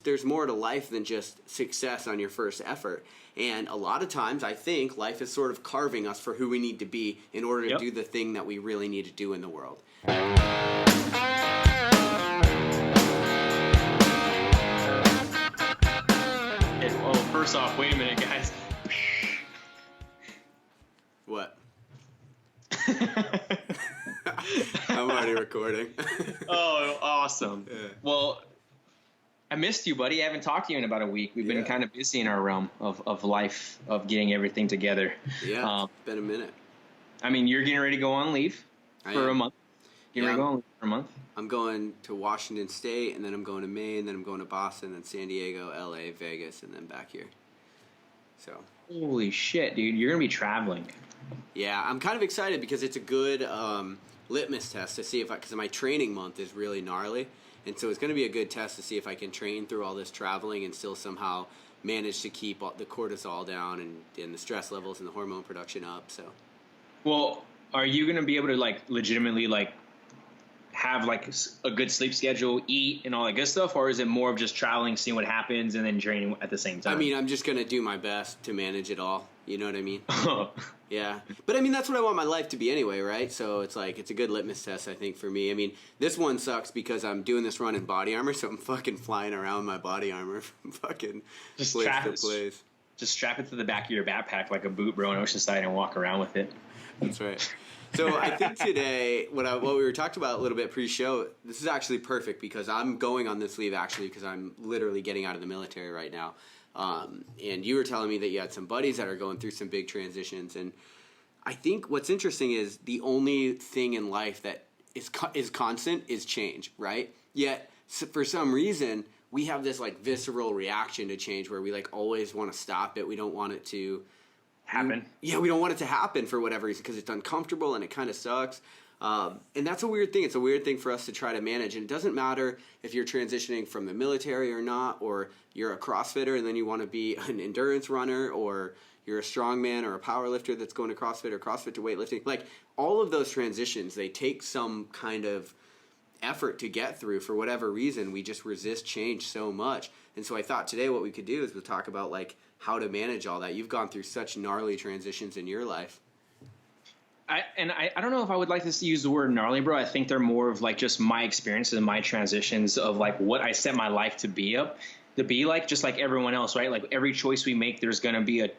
There's more to life than just success on your first effort. And a lot of times I think life is sort of carving us for who we need to be in order to do the thing that we really need to do in the world. Well, first off, wait a minute, guys. What? I'm already recording. Oh, awesome. Yeah. Well, I missed you, buddy. I haven't talked to you in about a week. We've been kind of busy in our realm of life, of getting everything together. Yeah, it's been a minute. I mean, you're getting ready to go on leave for a month. Getting ready to go on leave for a month. I'm going to Washington State, and then I'm going to Maine, then I'm going to Boston, then San Diego, LA, Vegas, and then back here. So. Holy shit, dude. You're going to be traveling. Yeah, I'm kind of excited because it's a good litmus test to see if because my training month is really gnarly. And so it's going to be a good test to see if I can train through all this traveling and still somehow manage to keep the cortisol down and the stress levels and the hormone production up. So, well, are you going to be able to legitimately have a good sleep schedule, eat, and all that good stuff, or is it more of just traveling, seeing what happens, and then training at the same time? I mean, I'm just going to do my best to manage it all. You know what I mean? Yeah. But I mean, that's what I want my life to be anyway, right? So it's a good litmus test, I think, for me. I mean, this one sucks because I'm doing this run in body armor, so I'm fucking flying around my body armor from fucking just place to place. Just strap it to the back of your backpack like a boot, bro, in Oceanside and walk around with it. That's right. So I think today, what we were talking about a little bit pre-show, this is actually perfect because I'm going on this leave actually because I'm literally getting out of the military right now. And you were telling me that you had some buddies that are going through some big transitions. And I think what's interesting is the only thing in life that is constant is change, right? Yet for some reason, we have this visceral reaction to change where we always want to stop it. We don't want it to happen. We don't want it to happen for whatever reason because it's uncomfortable and it kind of sucks. And that's a weird thing. It's a weird thing for us to try to manage. And it doesn't matter if you're transitioning from the military or not, or you're a CrossFitter and then you want to be an endurance runner, or you're a strongman or a power lifter that's going to CrossFit or CrossFit to weightlifting. All of those transitions, they take some kind of effort to get through. For whatever reason, we just resist change so much. And so I thought today what we could do is we'll talk about how to manage all that. You've gone through such gnarly transitions in your life. I don't know if I would like to use the word gnarly, bro. I think they're more of just my experiences and my transitions of what I set my life to be just like everyone else, right? Every choice we make, there's going to be a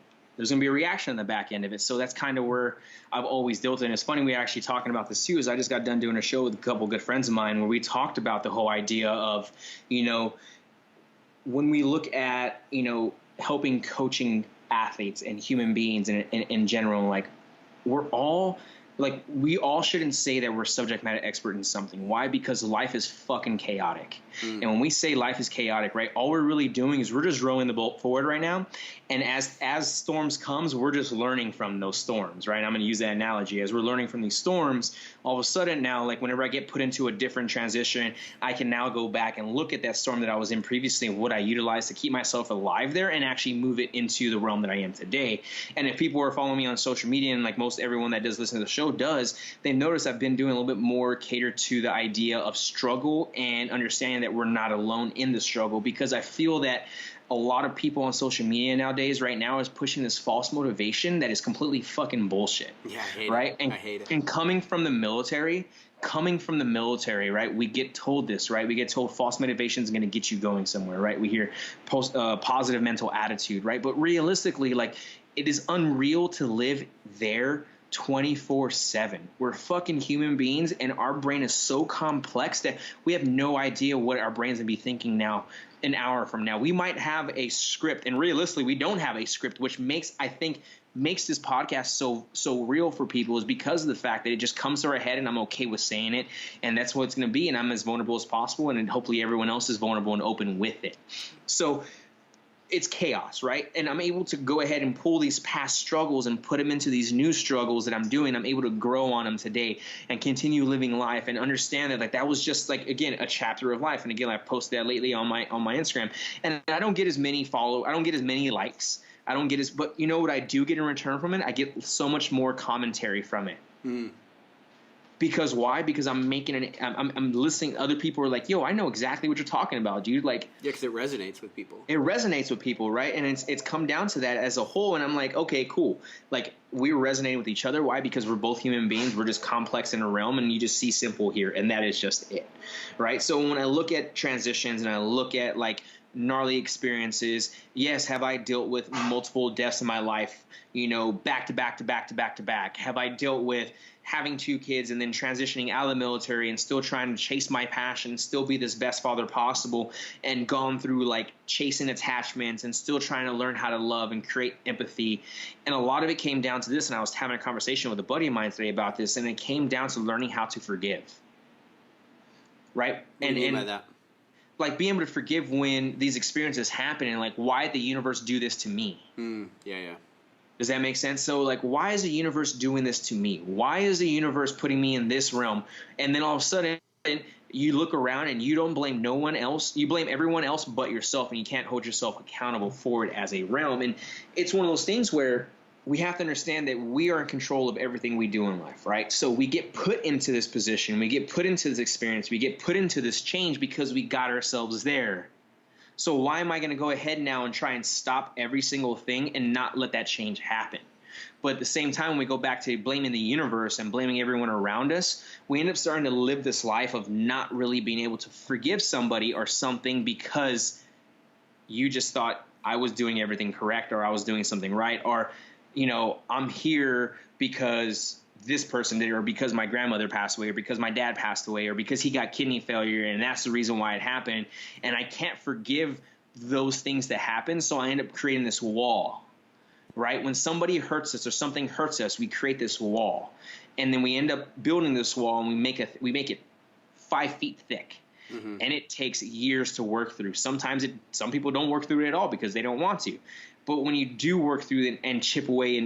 reaction on the back end of it. So that's kind of where I've always dealt in. It's funny, we were actually talking about this too, is I just got done doing a show with a couple good friends of mine where we talked about the whole idea of, when we look at, helping coaching athletes and human beings and in general, we're all we all shouldn't say that we're subject matter expert in something. Why? Because life is fucking chaotic. And when we say life is chaotic, right, all we're really doing is we're just rowing the boat forward right now. And as storms comes, we're just learning from those storms, right? I'm going to use that analogy. As we're learning from these storms, all of a sudden now, whenever I get put into a different transition, I can now go back and look at that storm that I was in previously and what I utilized to keep myself alive there and actually move it into the realm that I am today. And if people are following me on social media, and most everyone that does listen to the show does, they notice I've been doing a little bit more catered to the idea of struggle and understanding that we're not alone in the struggle, because I feel that a lot of people on social media nowadays right now is pushing this false motivation that is completely fucking bullshit. Yeah, I hate right? it. I hate it. And coming from the military, right, we get told this, right? We get told false motivation is going to get you going somewhere, right? We hear positive mental attitude, right? But realistically, it is unreal to live there 24/7. We're fucking human beings, and our brain is so complex that we have no idea what our brain's gonna be thinking now an hour from now. We might have a script, and realistically we don't have a script, which makes this podcast so real for people, is because of the fact that it just comes to our head and I'm okay with saying it, and that's what it's going to be, and I'm as vulnerable as possible, and then hopefully everyone else is vulnerable and open with it. So it's chaos, right? And I'm able to go ahead and pull these past struggles and put them into these new struggles that I'm doing. I'm able to grow on them today and continue living life and understand that that was just again, a chapter of life. And again, I posted that lately on my Instagram, and I don't get as many I don't get as many likes. But you know what I do get in return from it? I get so much more commentary from it. Because why? Because I'm listening. Other people are like, yo, I know exactly what you're talking about, dude. Like, yeah, because it resonates with people. It resonates with people, right? And it's come down to that as a whole. And I'm like, okay, cool. Like, we're resonating with each other. Why? Because we're both human beings. We're just complex in a realm, and you just see simple here, and that is just it, right? So when I look at transitions and I look at like gnarly experiences, yes, have I dealt with multiple deaths in my life? You know, back to back to back to back to back. Have I dealt with having 2 kids and then transitioning out of the military and still trying to chase my passion, still be this best father possible, and gone through like chasing attachments and still trying to learn how to love and create empathy? And a lot of it came down to this, and I was having a conversation with a buddy of mine today about this, and it came down to learning how to forgive, right? What do you mean by that? Like being able to forgive when these experiences happen, and like, why did the universe do this to me? Yeah. Does that make sense? So like, why is the universe doing this to me? Why is the universe putting me in this realm? And then all of a sudden you look around and you don't blame no one else. You blame everyone else but yourself, and you can't hold yourself accountable for it as a realm. And it's one of those things where we have to understand that we are in control of everything we do in life, right? So we get put into this position, we get put into this experience, we get put into this change because we got ourselves there. So why am I going to go ahead now and try and stop every single thing and not let that change happen? But at the same time, when we go back to blaming the universe and blaming everyone around us, we end up starting to live this life of not really being able to forgive somebody or something because you just thought I was doing everything correct, or I was doing something right, or, you know, I'm here because this person did, or because my grandmother passed away, or because my dad passed away, or because he got kidney failure, and that's the reason why it happened. And I can't forgive those things that happen, so I end up creating this wall, right? When somebody hurts us or something hurts us, we create this wall, and then we end up building this wall, and we make it 5 feet thick. And it takes years to work through. Sometimes some people don't work through it at all because they don't want to. But when you do work through it and chip away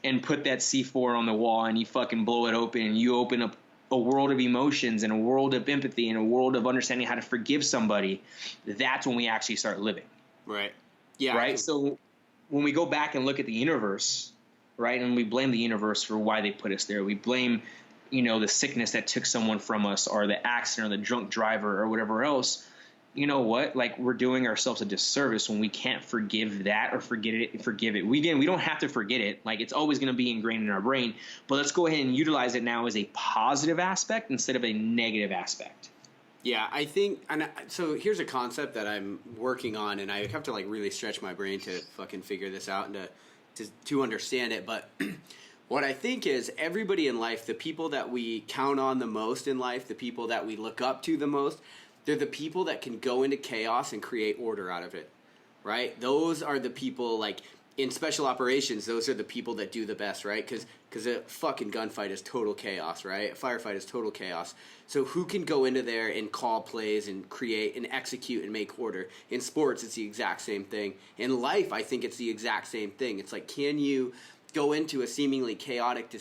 and put that C4 on the wall, and you fucking blow it open, and you open up a world of emotions and a world of empathy and a world of understanding how to forgive somebody, that's when we actually start living. Right. Yeah. Right. So when we go back and look at the universe, right, and we blame the universe for why they put us there, we blame, you know, the sickness that took someone from us, or the accident, or the drunk driver, or whatever else. You know what? Like, we're doing ourselves a disservice when we can't forgive that or forgive it. We don't have to forget it. Like, it's always going to be ingrained in our brain. But let's go ahead and utilize it now as a positive aspect instead of a negative aspect. Yeah, I think, so here's a concept that I'm working on, and I have to like really stretch my brain to fucking figure this out and to understand it. But what I think is, everybody in life, the people that we count on the most in life, the people that we look up to the most, they're the people that can go into chaos and create order out of it, right? Those are the people, like, in special operations, those are the people that do the best, right? Because a fucking gunfight is total chaos, right? A firefight is total chaos. So who can go into there and call plays and create and execute and make order? In sports, it's the exact same thing. In life, I think it's the exact same thing. It's like, can you go into a seemingly chaotic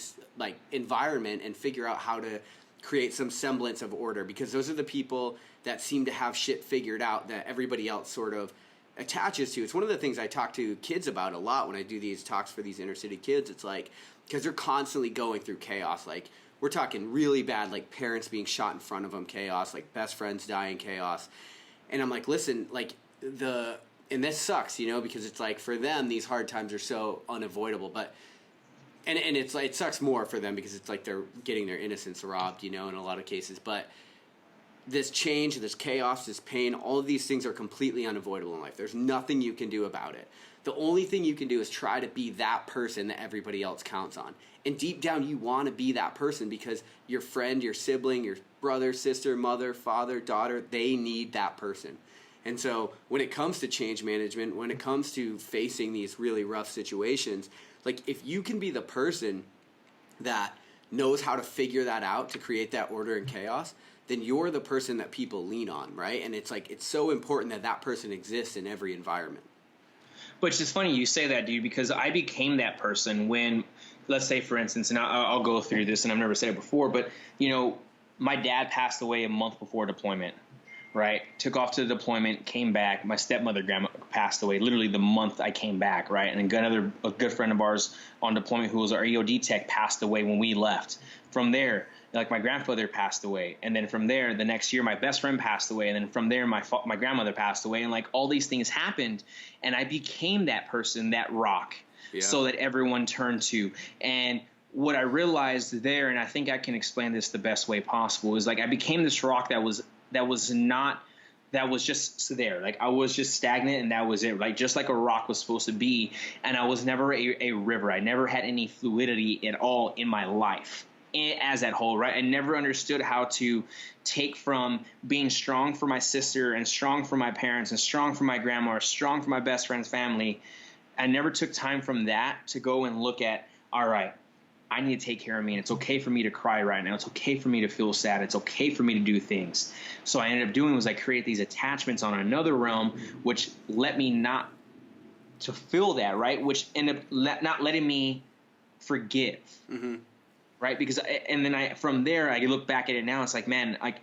environment and figure out how to create some semblance of order? Because those are the people that seem to have shit figured out that everybody else sort of attaches to. It's one of the things I talk to kids about a lot when I do these talks for these inner city kids. It's like, because they're constantly going through chaos. Like, we're talking really bad, like parents being shot in front of them chaos, like best friends dying chaos. And I'm like, listen, like and this sucks, you know, because it's like, for them, these hard times are so unavoidable. But and it's like, it sucks more for them because it's like they're getting their innocence robbed, you know, in a lot of cases. But this change, this chaos, this pain, all of these things are completely unavoidable in life. There's nothing you can do about it. The only thing you can do is try to be that person that everybody else counts on. And deep down, you want to be that person because your friend, your sibling, your brother, sister, mother, father, daughter, they need that person. And so when it comes to change management, when it comes to facing these really rough situations, like, if you can be the person that knows how to figure that out to create that order and chaos, then you're the person that people lean on, right? And it's like, it's so important that that person exists in every environment. Which is funny you say that, dude, because I became that person when, let's say, for instance, and I'll go through this, and I've never said it before, but, you know, my dad passed away a month before deployment, right? Took off to the deployment, came back. My stepmother, grandma, passed away literally the month I came back, right? And a good friend of ours on deployment, who was our EOD tech, passed away when we left. From there, like my grandfather passed away, and then from there the next year my best friend passed away, and then from there my grandmother passed away, and like all these things happened, and I became that person, that rock, so that everyone turned to. And what I realized there, and I think I can explain this the best way possible, is like I became this rock that was just there. Like I was just stagnant, and that was it. Like just like a rock was supposed to be, and I was never a river. I never had any fluidity at all in my life as that whole, right? I never understood how to take from being strong for my sister and strong for my parents and strong for my grandma or strong for my best friend's family. I never took time from that to go and look at, all right, I need to take care of me, and it's okay for me to cry right now. It's okay for me to feel sad. It's okay for me to do things. So I ended up doing was I create these attachments on another realm, which let me not to feel that, right? Which ended up not letting me forgive. Mm-hmm. Right. Because and then from there, I look back at it now. It's like, man, I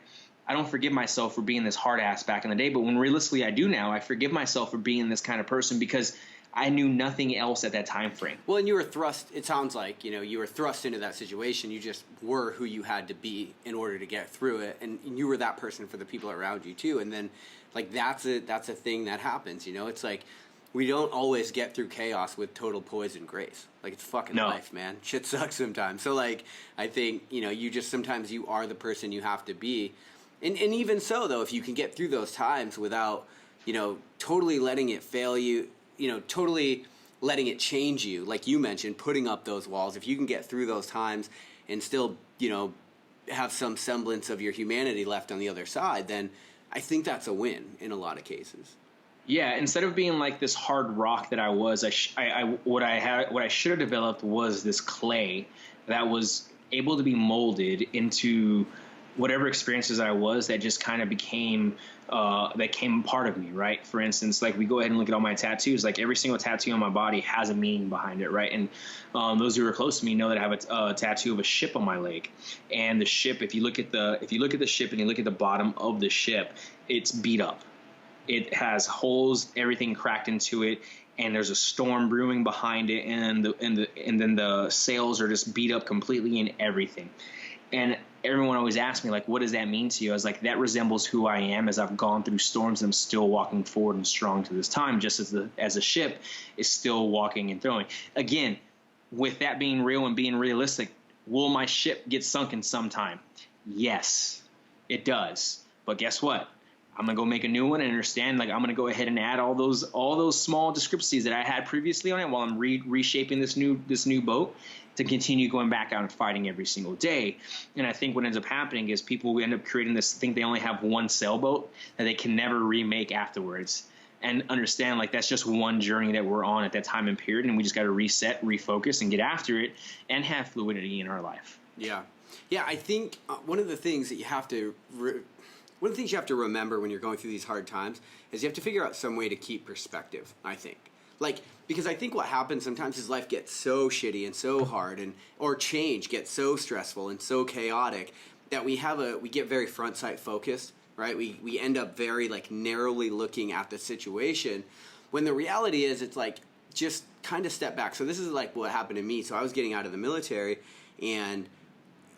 don't forgive myself for being this hard ass back in the day. But when realistically I do now, I forgive myself for being this kind of person because I knew nothing else at that time frame. Well, and you were thrust, it sounds like, you were thrust into that situation. You just were who you had to be in order to get through it. And you were that person for the people around you too. And then like, that's a thing that happens, it's like, we don't always get through chaos with total poise and grace. Like, it's fucking life, man. Shit sucks sometimes. So, like, I think, you just sometimes you are the person you have to be. And even so, though, if you can get through those times without, totally letting it fail you, totally letting it change you, like you mentioned, putting up those walls, if you can get through those times and still, have some semblance of your humanity left on the other side, then I think that's a win in a lot of cases. Yeah, instead of being like this hard rock that I was, what I should have developed was this clay that was able to be molded into whatever experiences I was that just kind of became that came part of me, right? For instance, like we go ahead and look at all my tattoos. Like every single tattoo on my body has a meaning behind it, right? And those who are close to me know that I have a tattoo of a ship on my leg. And the ship, if you look at the ship and you look at the bottom of the ship, it's beat up. It has holes, everything cracked into it, and there's a storm brewing behind it, and then the sails are just beat up completely and everything. And everyone always asks me, like, what does that mean to you? I was like, that resembles who I am as I've gone through storms and I'm still walking forward and strong to this time, just as a ship is still walking and throwing. Again, with that being real and being realistic, will my ship get sunken sometime? Yes, it does. But guess what? I'm going to go make a new one and understand, like, I'm going to go ahead and add all those small discrepancies that I had previously on it while I'm reshaping this new boat to continue going back out and fighting every single day. And I think what ends up happening is people end up creating this, think they only have one sailboat that they can never remake afterwards, and understand, like, that's just one journey that we're on at that time and period. And we just got to reset, refocus, and get after it and have fluidity in our life. Yeah. Yeah. I think one of the things that you have to one of the things you have to remember when you're going through these hard times is you have to figure out some way to keep perspective, I think. Like, because I think what happens sometimes is life gets so shitty and so hard, or change gets so stressful and so chaotic that we get very front sight focused, right? We end up very like narrowly looking at the situation, when the reality is it's like just kind of step back. So this is like what happened to me. So I was getting out of the military, and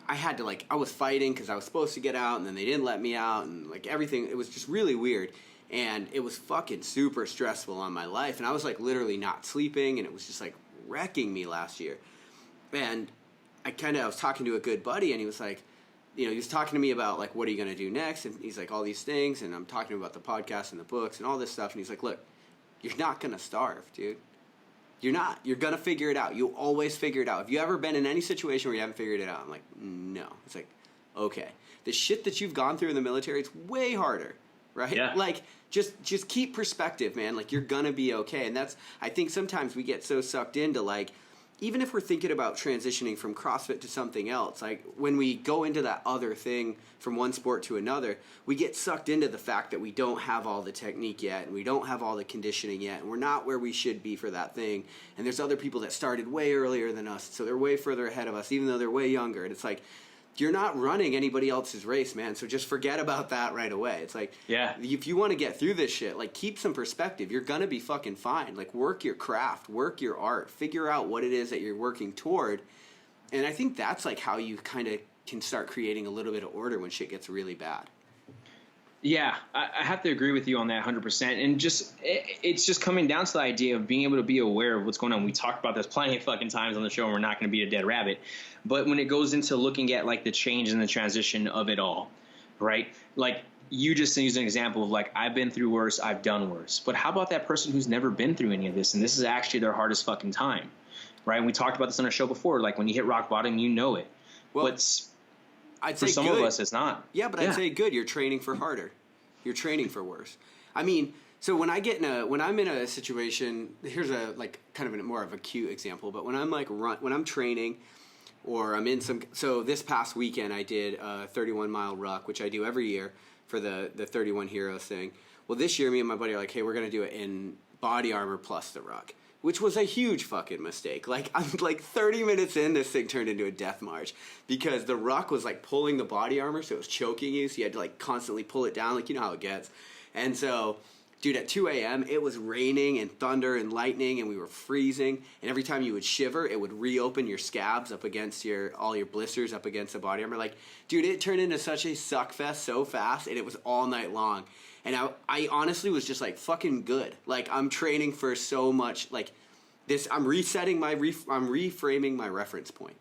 I had to, like, I was fighting because I was supposed to get out, and then they didn't let me out, and like everything, it was just really weird, and it was fucking super stressful on my life, and I was like literally not sleeping, and it was just like wrecking me last year. And I was talking to a good buddy, and he was like, he was talking to me about like, what are you going to do next? And he's like, all these things, and I'm talking about the podcast and the books and all this stuff, and he's like, look, you're not going to starve, dude. You're not. You're going to figure it out. You'll always figure it out. Have you ever been in any situation where you haven't figured it out? I'm like, no. It's like, okay. The shit that you've gone through in the military, it's way harder, right? Yeah. Like, just keep perspective, man. Like, you're going to be okay. And that's, I think sometimes we get so sucked into, like, even if we're thinking about transitioning from CrossFit to something else, like when we go into that other thing from one sport to another, we get sucked into the fact that we don't have all the technique yet, and we don't have all the conditioning yet, and we're not where we should be for that thing. And there's other people that started way earlier than us, so they're way further ahead of us, even though they're way younger. And it's like, you're not running anybody else's race, man, so just forget about that right away. It's like, yeah, if you want to get through this shit, like, keep some perspective. You're going to be fucking fine. Like, work your craft, work your art, figure out what it is that you're working toward. And I think that's, like, how you kind of can start creating a little bit of order when shit gets really bad. Yeah, I have to agree with you on that 100%. And it's just coming down to the idea of being able to be aware of what's going on. We talked about this plenty of fucking times on the show, and we're not going to beat a dead rabbit. But when it goes into looking at like the change and the transition of it all, right? Like you just used an example of like, I've been through worse, I've done worse. But how about that person who's never been through any of this, and this is actually their hardest fucking time, right? And we talked about this on our show before. Like when you hit rock bottom, you know it. Well, but I'd for say some good. of us, it's not. Yeah, but I'd say good. You're training for harder. You're training for worse. I mean, so when I'm in a situation, here's a like kind of a more of a cute example. But when I'm like when I'm training, or I'm in so this past weekend I did a 31-mile ruck, which I do every year for the 31 Heroes thing. Well, this year me and my buddy are like, hey, we're gonna do it in body armor plus the ruck, which was a huge fucking mistake. Like, I'm like 30 minutes in, this thing turned into a death march because the ruck was like pulling the body armor, so it was choking you, so you had to like constantly pull it down, like you know how it gets. And so, dude, at 2 a.m., it was raining and thunder and lightning, and we were freezing, and every time you would shiver, it would reopen your scabs up against all your blisters up against the body armor. Like, dude, it turned into such a suck fest so fast, and it was all night long. And I honestly was just like fucking good. Like I'm training for so much like this. I'm resetting I'm reframing my reference point.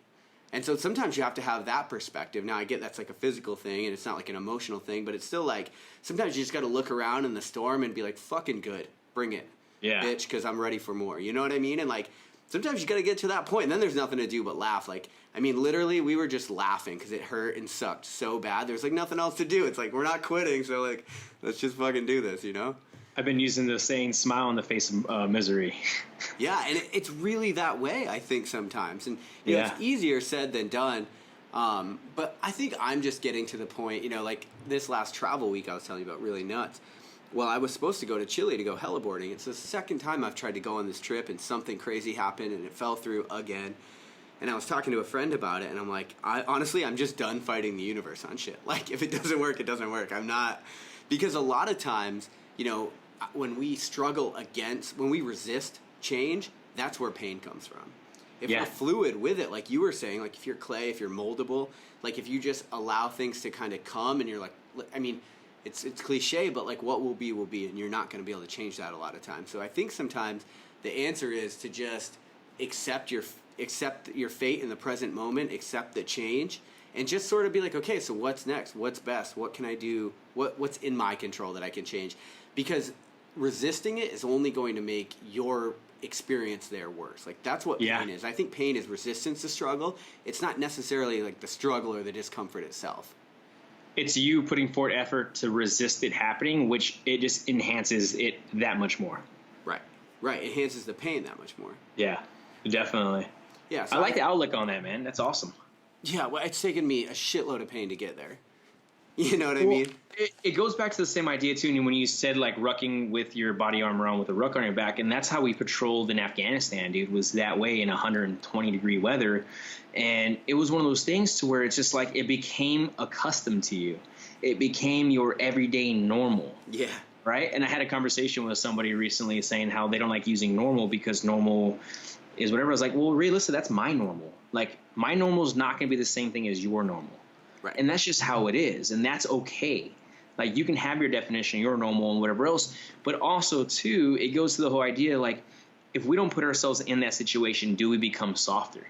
And so sometimes you have to have that perspective. Now I get that's like a physical thing and it's not like an emotional thing, but it's still like sometimes you just got to look around in the storm and be like fucking good. Bring it. Yeah. Bitch, cuz I'm ready for more. You know what I mean? And like sometimes you got to get to that point and then there's nothing to do but laugh. Like I mean, literally, we were just laughing because it hurt and sucked so bad. There's, like, nothing else to do. It's like, we're not quitting, so, like, let's just fucking do this, you know? I've been using the saying, smile in the face of misery. Yeah, and it's really that way, I think, sometimes. And, you know, it's easier said than done. But I think I'm just getting to the point, you know, like, this last travel week I was telling you about, really nuts. Well, I was supposed to go to Chile to go heliboarding. It's the second time I've tried to go on this trip, and something crazy happened, and it fell through again. And I was talking to a friend about it, and I'm like, honestly, I'm just done fighting the universe on shit. Like, if it doesn't work, it doesn't work. I'm not, because a lot of times, you know, when we when we resist change, that's where pain comes from. If you're fluid with it, like you were saying, like if you're clay, if you're moldable, like if you just allow things to kind of come, and you're like, I mean, it's cliche, but like what will be, and you're not going to be able to change that a lot of times. So I think sometimes the answer is to just accept your fate in the present moment, accept the change, and just sort of be like, okay, so what's next? What's best? What can I do? What's in my control that I can change? Because resisting it is only going to make your experience there worse. Like, that's what pain is. I think pain is resistance to struggle. It's not necessarily like the struggle or the discomfort itself. It's you putting forth effort to resist it happening, which it just enhances it that much more. Right. It enhances the pain that much more. Yeah, definitely. Yeah, so I like the outlook on that, man. That's awesome. Yeah, well, it's taken me a shitload of pain to get there. You know what I mean? It goes back to the same idea, too, when you said, like, rucking with your body armor on with a ruck on your back, and that's how we patrolled in Afghanistan, dude, was that way in 120-degree weather. And it was one of those things to where it's just like it became accustomed to you. It became your everyday normal. Yeah. Right? And I had a conversation with somebody recently saying how they don't like using normal because normal is whatever. I was like, well, realistically, that's my normal. Like, my normal is not going to be the same thing as your normal. Right. And that's just how it is. And that's okay. Like, you can have your definition, your normal, and whatever else. But also, too, it goes to the whole idea, like, if we don't put ourselves in that situation, do we become softer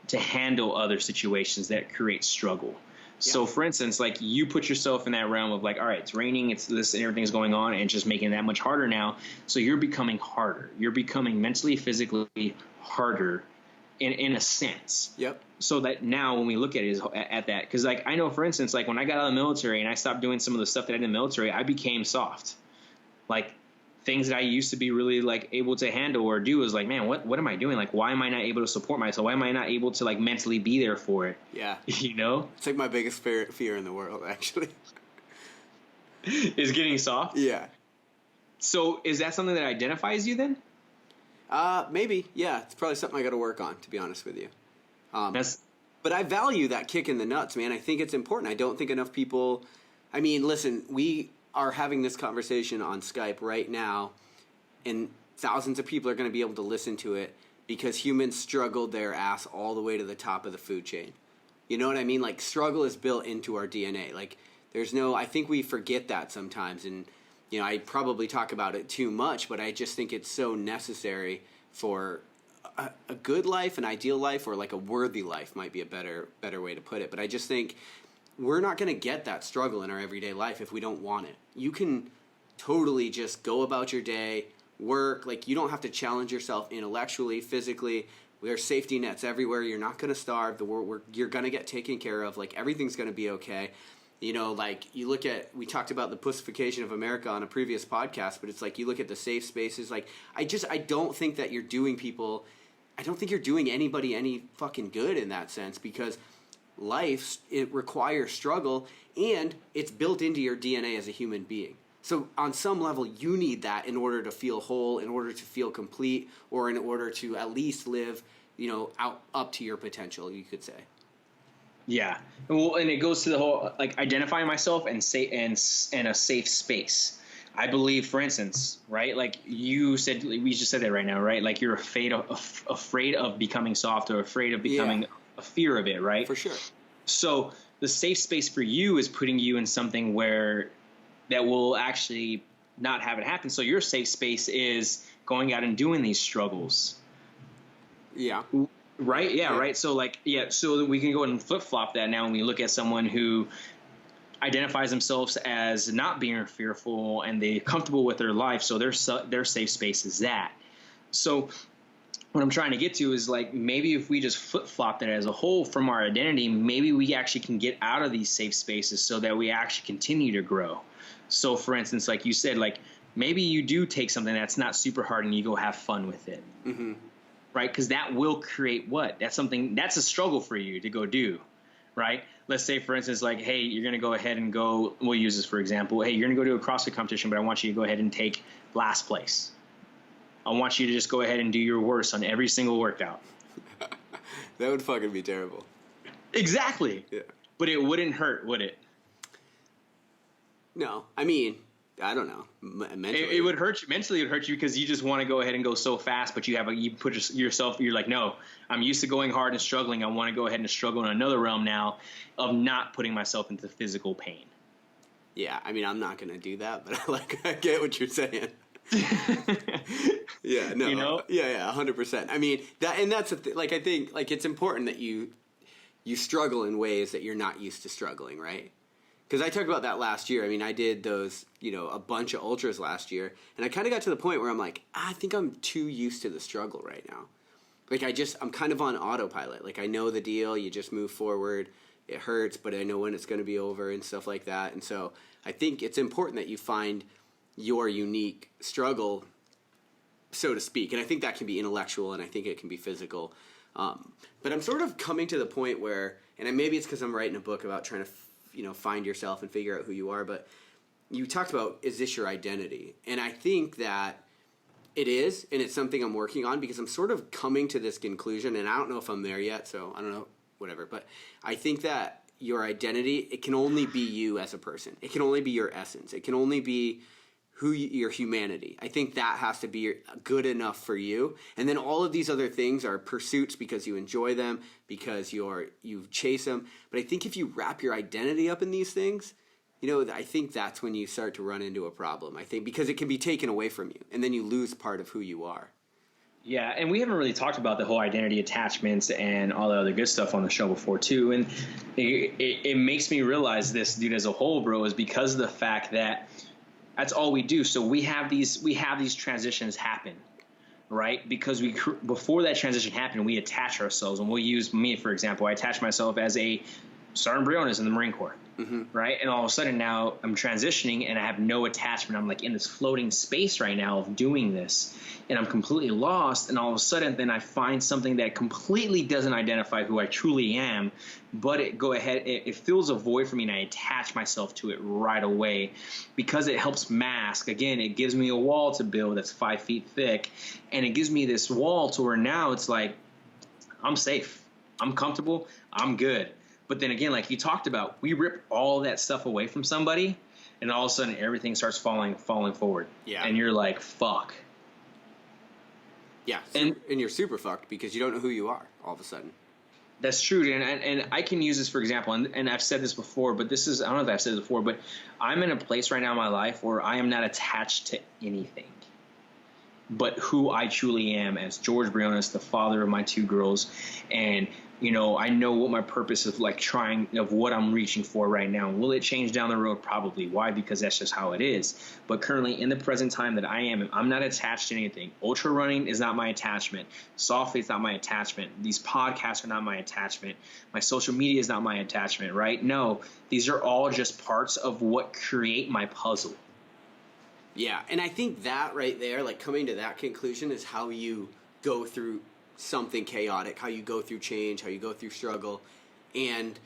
to handle other situations that create struggle? Yeah. So, for instance, like, you put yourself in that realm of, like, all right, it's raining, it's this, and everything's going on, and just making it that much harder now. So you're becoming harder. You're becoming mentally, physically harder in a sense. Yep. So that now when we look at it at that, because, like, I know, for instance, like, when I got out of the military and I stopped doing some of the stuff that I did in the military, I became soft. Like, things that I used to be really, like, able to handle or do is like, man, what am I doing? Like, why am I not able to support myself? Why am I not able to, like, mentally be there for it? Yeah. You know? It's like my biggest fear in the world, actually. Is getting soft? Yeah. So is that something that identifies you then? Maybe. Yeah. It's probably something I got to work on, to be honest with you. But I value that kick in the nuts, man. I think it's important. I don't think enough people, I mean, listen, we are having this conversation on Skype right now, and thousands of people are going to be able to listen to it because humans struggled their ass all the way to the top of the food chain. You know what I mean? Like, struggle is built into our DNA. Like, I think we forget that sometimes. And, you know, I probably talk about it too much, but I just think it's so necessary for a good life, an ideal life, or like a worthy life might be a better way to put it. But I just think we're not going to get that struggle in our everyday life if we don't want it. You can totally just go about your day, work. Like, you don't have to challenge yourself intellectually, physically. There's safety nets everywhere. You're not going to starve. You're going to get taken care of. Like, everything's going to be okay. You know, like, we talked about the pussification of America on a previous podcast, but it's like, you look at the safe spaces. Like, I don't think that you're doing anybody any fucking good in that sense, because life, it requires struggle, and it's built into your DNA as a human being. So on some level, you need that in order to feel whole, in order to feel complete, or in order to at least live, you know, up to your potential, you could say. Yeah. Well, and it goes to the whole, like, identifying myself and a safe space. I believe, for instance, right, like we just said that right now, right? Like, you're afraid of becoming soft, or afraid of becoming a fear of it, right? For sure. So the safe space for you is putting you in something that will actually not have it happen. So your safe space is going out and doing these struggles. Yeah. Right? Yeah, right. So so we can go and flip-flop that now when we look at someone who identifies themselves as not being fearful and they're comfortable with their life, so their safe space is that. So what I'm trying to get to is, like, maybe if we just flip-flop that as a whole from our identity, maybe we actually can get out of these safe spaces so that we actually continue to grow. So, for instance, like you said, like, maybe you do take something that's not super hard and you go have fun with it. Mm-hmm. Right? Because that will create what? That's a struggle for you to go do, right? Let's say, for instance, like, hey, you're going to go ahead and we'll use this for example. Hey, you're going to go to a CrossFit competition, but I want you to go ahead and take last place. I want you to just go ahead and do your worst on every single workout. That would fucking be terrible. Exactly. Yeah. But it wouldn't hurt, would it? No. I mean, I don't know. Mentally. It would hurt you. Mentally, it would hurt you because you just want to go ahead and go so fast, but you put yourself, you're like, no, I'm used to going hard and struggling. I want to go ahead and struggle in another realm now of not putting myself into physical pain. Yeah. I mean, I'm not going to do that, but I get what you're saying. Yeah, no, you know? Yeah, 100%. I mean, that's like, I think, like, it's important that you struggle in ways that you're not used to struggling, right? Because I talked about that last year. I mean, I did those, you know, a bunch of ultras last year, and I kind of got to the point where I'm like, I think I'm too used to the struggle right now. Like, I'm kind of on autopilot. Like, I know the deal. You just move forward. It hurts, but I know when it's going to be over and stuff like that. And so I think it's important that you find your unique struggle, so to speak. And I think that can be intellectual, and I think it can be physical. But I'm sort of coming to the point where, and maybe it's because I'm writing a book about trying to, find yourself and figure out who you are. But you talked about, is this your identity? And I think that it is, and it's something I'm working on, because I'm sort of coming to this conclusion, and I don't know if I'm there yet, so I don't know, whatever. But I think that your identity, it can only be you as a person. It can only be your essence. It can only be your humanity. I think that has to be good enough for you. And then all of these other things are pursuits because you enjoy them, because you chase them. But I think if you wrap your identity up in these things, I think that's when you start to run into a problem. I think because it can be taken away from you, and then you lose part of who you are. Yeah, and we haven't really talked about the whole identity attachments and all the other good stuff on the show before too. And it makes me realize this, dude, as a whole, bro, is because of the fact that that's all we do. So we have these transitions happen, right? Because before that transition happened, we attach ourselves. And we'll use me, for example. I attach myself as a Sergeant Briones in the Marine Corps, right? And all of a sudden now I'm transitioning and I have no attachment. I'm like in this floating space right now of doing this, and I'm completely lost. And all of a sudden then I find something that completely doesn't identify who I truly am, but it fills a void for me, and I attach myself to it right away because it helps mask. Again, it gives me a wall to build that's 5 feet thick, and it gives me this wall to where now it's like I'm safe, I'm comfortable, I'm good. But then again, like you talked about, we rip all that stuff away from somebody, and all of a sudden everything starts falling forward. Yeah. And you're like, fuck. Yeah. And you're super fucked because you don't know who you are all of a sudden. That's true, and I can use this for example, and I've said this before, but this is, I don't know if I've said this before, but I'm in a place right now in my life where I am not attached to anything but who I truly am as George Briones, the father of my 2 girls. And, you know, I know what my purpose of what I'm reaching for right now. Will it change down the road? Probably. Why? Because that's just how it is. But currently in the present time that I am, I'm not attached to anything. Ultra running is not my attachment. Softly is not my attachment. These podcasts are not my attachment. My social media is not my attachment, right? No, these are all just parts of what create my puzzle. Yeah, and I think that right there, like coming to that conclusion, is how you go through something chaotic, how you go through change, how you go through struggle, and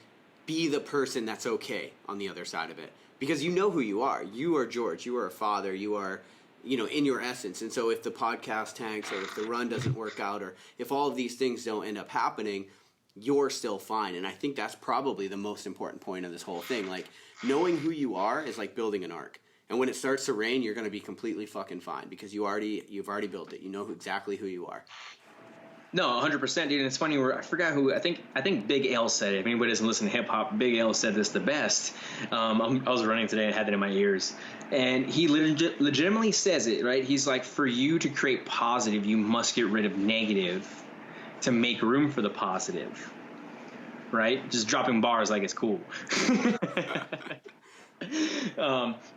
be the person that's okay on the other side of it. Because you know who you are. You are George. You are a father. You are, you know, in your essence. And so if the podcast tanks, or if the run doesn't work out, or if all of these things don't end up happening, you're still fine. And I think that's probably the most important point of this whole thing. Like, knowing who you are is like building an ark. And when it starts to rain, you're going to be completely fucking fine because you've already built it. You know exactly who you are. No, 100%, dude. And it's funny, I forgot who. I think Big L said it. If anybody doesn't listen to hip hop, Big L said this the best. I was running today and had that in my ears, and he legitimately says it, right? He's like, for you to create positive, you must get rid of negative to make room for the positive, right? Just dropping bars like it's cool.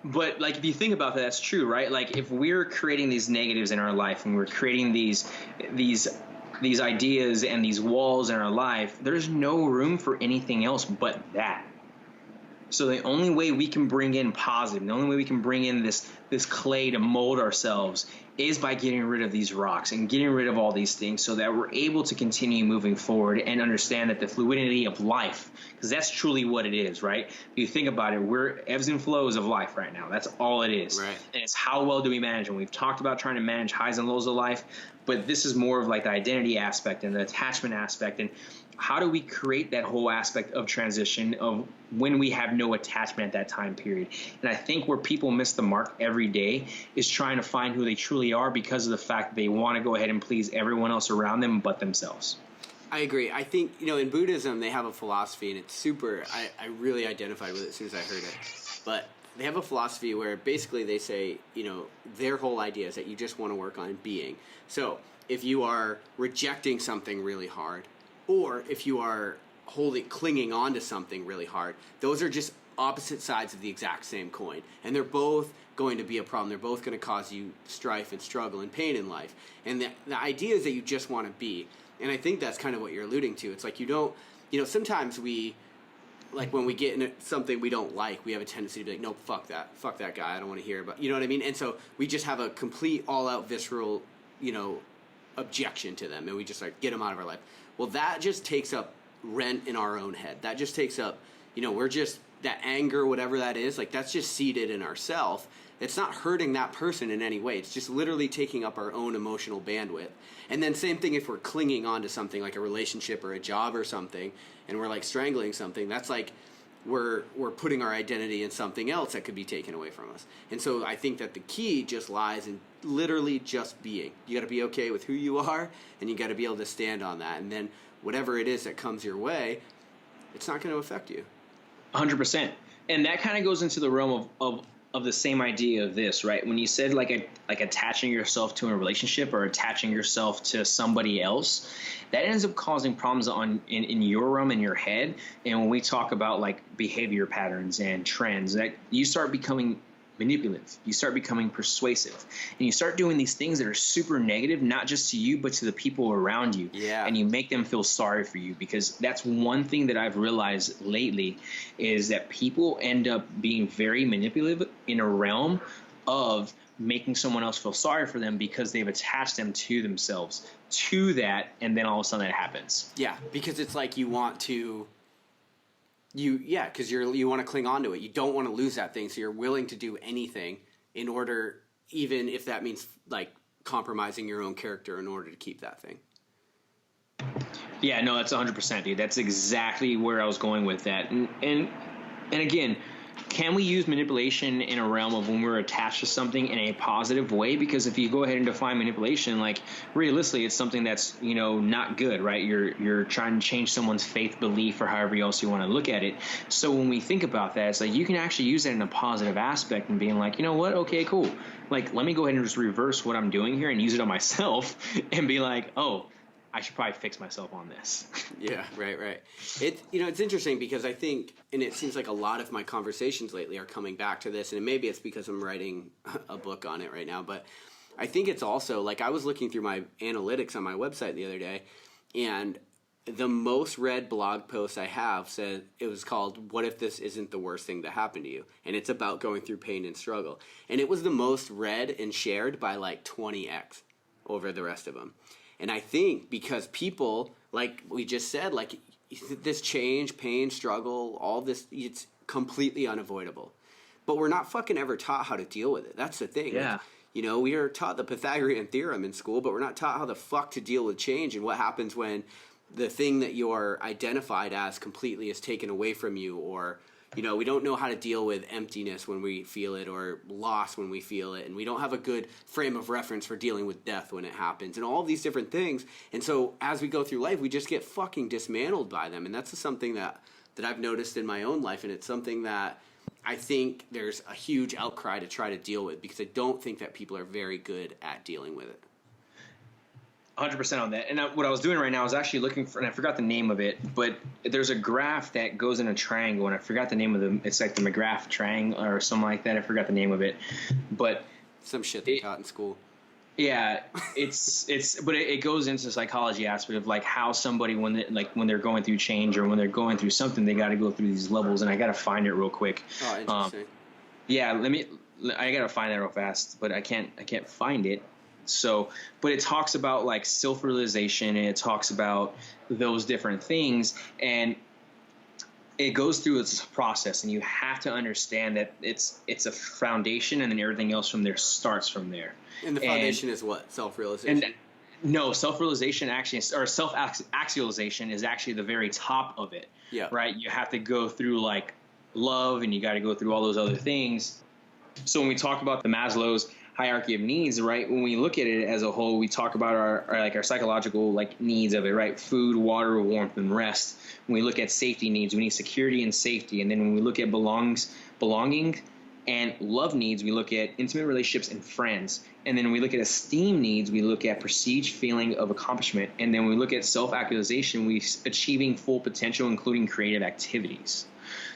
But like, if you think about that, that's true, right? Like, if we're creating these negatives in our life and we're creating these ideas and these walls in our life, there's no room for anything else but that. So the only way we can bring in positive, the only way we can bring in this clay to mold ourselves is by getting rid of these rocks and getting rid of all these things so that we're able to continue moving forward and understand that the fluidity of life, because that's truly what it is, right? If you think about it, we're ebbs and flows of life right now. That's all it is. Right. And it's how well do we manage? And we've talked about trying to manage highs and lows of life, but this is more of like the identity aspect and the attachment aspect, and how do we create that whole aspect of transition of when we have no attachment at that time period. And I think where people miss the mark every day is trying to find who they truly are because of the fact that they want to go ahead and please everyone else around them but themselves. I agree. I think, you know, in Buddhism, they have a philosophy, and it's super, I really identified with it as soon as I heard it. But they have a philosophy where basically they say, you know, their whole idea is that you just want to work on being. So if you are rejecting something really hard, or if you are clinging on to something really hard, those are just opposite sides of the exact same coin. And they're both going to be a problem. They're both going to cause you strife and struggle and pain in life. And the idea is that you just want to be. And I think that's kind of what you're alluding to. It's like you don't, you know, sometimes we, like when we get into something we don't like, we have a tendency to be like, no, fuck that guy, I don't want to hear about, you know what I mean? And so we just have a complete all-out visceral, you know, objection to them, and we just like get them out of our life. Well, that just takes up rent in our own head. That just takes up, you know, we're just, that anger, whatever that is, like that's just seated in ourself. It's not hurting that person in any way. It's just literally taking up our own emotional bandwidth. And then same thing if we're clinging on to something like a relationship or a job or something, and we're like strangling something, that's like we're putting our identity in something else that could be taken away from us. And so I think that the key just lies in literally just being. You got to be okay with who you are, and you got to be able to stand on that. And then whatever it is that comes your way, it's not going to affect you. 100%. And that kind of goes into the realm of the same idea of this, right? When you said like attaching yourself to a relationship or attaching yourself to somebody else, that ends up causing problems in your realm, in your head. And when we talk about like behavior patterns and trends, that you start becoming manipulative, you start becoming persuasive, and you start doing these things that are super negative, not just to you, but to the people around you. Yeah. And you make them feel sorry for you, because that's one thing that I've realized lately is that people end up being very manipulative in a realm of making someone else feel sorry for them because they've attached them to themselves to that, and then all of a sudden it happens. Yeah, because it's like you want to... because you want to cling on to it. You don't want to lose that thing, so you're willing to do anything in order, even if that means like compromising your own character in order to keep that thing. Yeah, no, that's 100%, dude. That's exactly where I was going with that. And again, can we use manipulation in a realm of when we're attached to something in a positive way? Because if you go ahead and define manipulation, like realistically, it's something that's, you know, not good, right? You're trying to change someone's faith, belief, or however else you want to look at it. So when we think about that, it's like you can actually use that in a positive aspect and being like, you know what? Okay, cool. Like, let me go ahead and just reverse what I'm doing here and use it on myself and be like, oh, I should probably fix myself on this. Yeah, right. It's interesting because I think, and it seems like a lot of my conversations lately are coming back to this, and maybe it's because I'm writing a book on it right now, but I think it's also, like, I was looking through my analytics on my website the other day, and the most read blog post I have said, it was called, "What if this isn't the worst thing to happen to you?" And it's about going through pain and struggle. And it was the most read and shared by like 20x over the rest of them. And I think because people, like we just said, like this change, pain, struggle, all this, it's completely unavoidable. But we're not fucking ever taught how to deal with it. That's the thing. Yeah. Like, you know, we are taught the Pythagorean theorem in school, but we're not taught how the fuck to deal with change and what happens when the thing that you're identified as completely is taken away from you, or, you know, we don't know how to deal with emptiness when we feel it, or loss when we feel it, and we don't have a good frame of reference for dealing with death when it happens, and all these different things. And so as we go through life, we just get fucking dismantled by them, and that's something that I've noticed in my own life, and it's something that I think there's a huge outcry to try to deal with, because I don't think that people are very good at dealing with it. 100% on that. And what I was doing right now is actually looking for, and I forgot the name of it, but there's a graph that goes in a triangle, and I forgot the name of the, it's like the McGrath triangle or something like that. I forgot the name of it, but some shit they taught in school. Yeah, but it goes into the psychology aspect of like how somebody, when they're going through change or when they're going through something, they got to go through these levels, and I got to find it real quick. Oh, interesting. Yeah, I got to find that real fast, but I can't find it. So, but it talks about like self-realization, and it talks about those different things, and it goes through its process, and you have to understand that it's a foundation, and then everything else from there starts from there. And the foundation is what? Self-realization? No, self-realization actually, or self-actualization is actually the very top of it. Yeah. Right? You have to go through like love, and you got to go through all those other things. So when we talk about the Maslow's hierarchy of needs, right, when we look at it as a whole, we talk about our psychological like needs of it, right? Food, water, warmth, and rest. When we look at safety needs, we need security and safety. And then when we look at belonging and love needs, we look at intimate relationships and friends. And then when we look at esteem needs, we look at perceived feeling of accomplishment. And then when we look at self-actualization, we achieving full potential, including creative activities.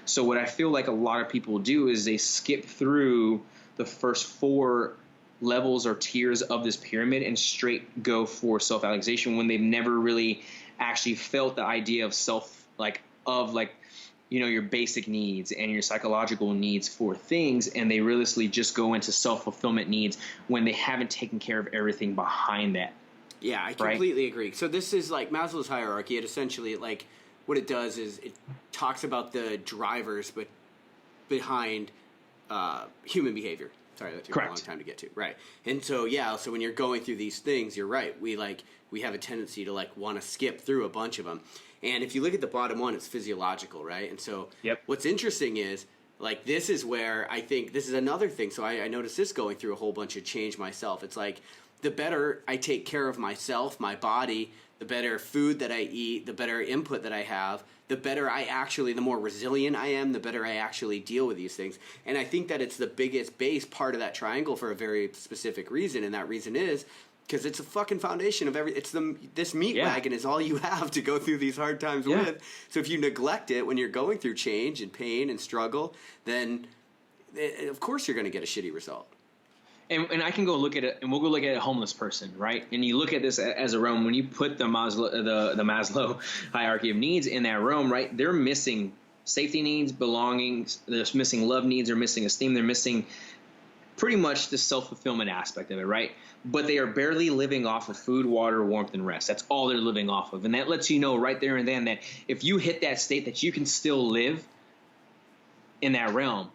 So what I feel like a lot of people do is they skip through the first 4 levels or tiers of this pyramid and straight go for self-actualization when they've never really actually felt the idea of your basic needs and your psychological needs for things, and they realistically just go into self-fulfillment needs when they haven't taken care of everything behind that. Yeah, I completely agree. So this is like Maslow's hierarchy. It essentially, like, what it does is it talks about the drivers behind human behavior. Sorry, that took a long time to get to. Right. And so, so when you're going through these things, you're right. We have a tendency to like want to skip through a bunch of them. And if you look at the bottom one, it's physiological, right? And so what's interesting is, like, this is where I think this is another thing. So I noticed this going through a whole bunch of change myself. It's like the better I take care of myself, my body, the better food that I eat, the better input that I have, the more resilient I am, the better I actually deal with these things. And I think that it's the biggest base part of that triangle for a very specific reason, and that reason is because it's a fucking foundation of this meat wagon is all you have to go through these hard times with. So if you neglect it when you're going through change and pain and struggle, then of course you're going to get a shitty result. And I can go look at it, and we'll go look at a homeless person, right? And you look at this as a realm. When you put the Maslow hierarchy of needs in that realm, right? They're missing safety needs, belongings. They're missing love needs. They're missing esteem. They're missing pretty much the self-fulfillment aspect of it, right? But they are barely living off of food, water, warmth, and rest. That's all they're living off of. And that lets you know right there and then that if you hit that state that you can still live in that realm,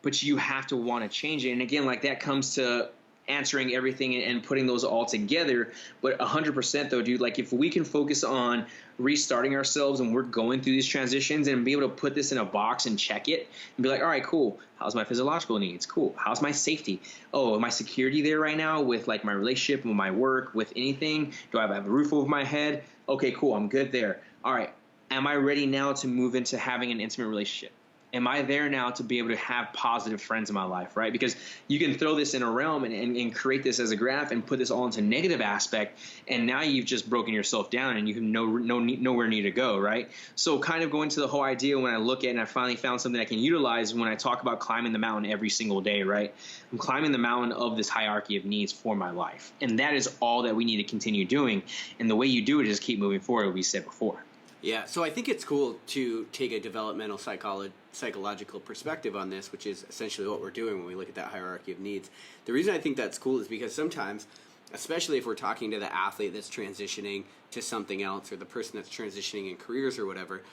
but you have to want to change it. And again, like that comes to answering everything and putting those all together. But 100% though, dude, like if we can focus on restarting ourselves and we're going through these transitions and be able to put this in a box and check it and be like, all right, cool. How's my physiological needs? Cool. How's my safety? Oh, am I security there right now with like my relationship, with my work, with anything? Do I have a roof over my head? Okay, cool. I'm good there. All right. Am I ready now to move into having an intimate relationship? Am I there now to be able to have positive friends in my life, right? Because you can throw this in a realm and create this as a graph and put this all into negative aspect, and now you've just broken yourself down and you have nowhere near to go, right? So kind of going to the whole idea when I look at and I finally found something I can utilize when I talk about climbing the mountain every single day, right? I'm climbing the mountain of this hierarchy of needs for my life, and that is all that we need to continue doing. And the way you do it is keep moving forward, as we said before. Yeah, so I think it's cool to take a developmental psychological perspective on this, which is essentially what we're doing when we look at that hierarchy of needs. The reason I think that's cool is because sometimes, especially if we're talking to the athlete that's transitioning to something else or the person that's transitioning in careers or whatever,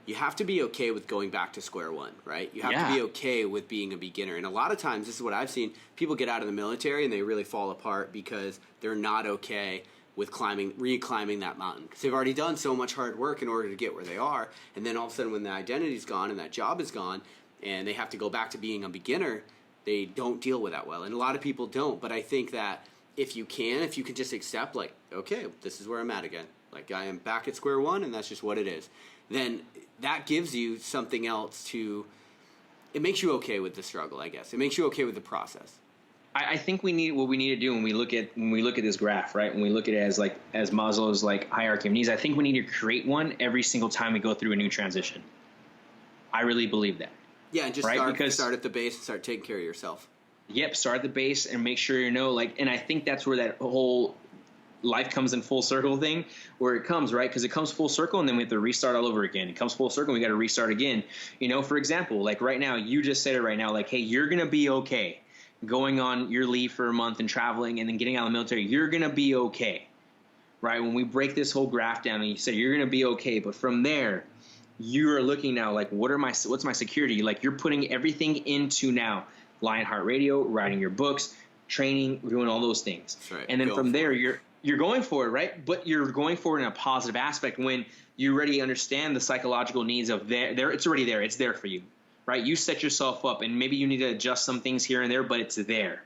you have to be okay with going back to square one, right? You have to be okay with being a beginner. And a lot of times, this is what I've seen, people get out of the military and they really fall apart because they're not okay with reclimbing that mountain, because they've already done so much hard work in order to get where they are, and then all of a sudden when the identity's gone and that job is gone and they have to go back to being a beginner, they don't deal with that well, and a lot of people don't. But I think that if you can just accept, like, okay, this is where I'm at again, like I am back at square one and that's just what it is, then that gives you something else it makes you okay with the struggle, I guess. It makes you okay with the process. I think what we need to do when we look at this graph, right? When we look at it as Maslow's like hierarchy of needs, I think we need to create one every single time we go through a new transition. I really believe that. Yeah, and just start at the base and start taking care of yourself. Yep, start at the base and make sure and I think that's where that whole life comes in full circle thing, where it comes, right? Because it comes full circle and then we have to restart all over again. It comes full circle and we got to restart again. For example, like right now, you just said it right now, like, hey, you're going to be okay going on your leave for a month and traveling and then getting out of the military. You're going to be okay, right? When we break this whole graph down and you say you're going to be okay, but from there, you're looking now like, what's my security? Like you're putting everything into now LionHeart Radio, writing your books, training, doing all those things. Right. And then from there, you're going for it, right? But you're going for it in a positive aspect when you already understand the psychological needs of there. It's already there. It's there for you. Right? You set yourself up, and maybe you need to adjust some things here and there, but it's there.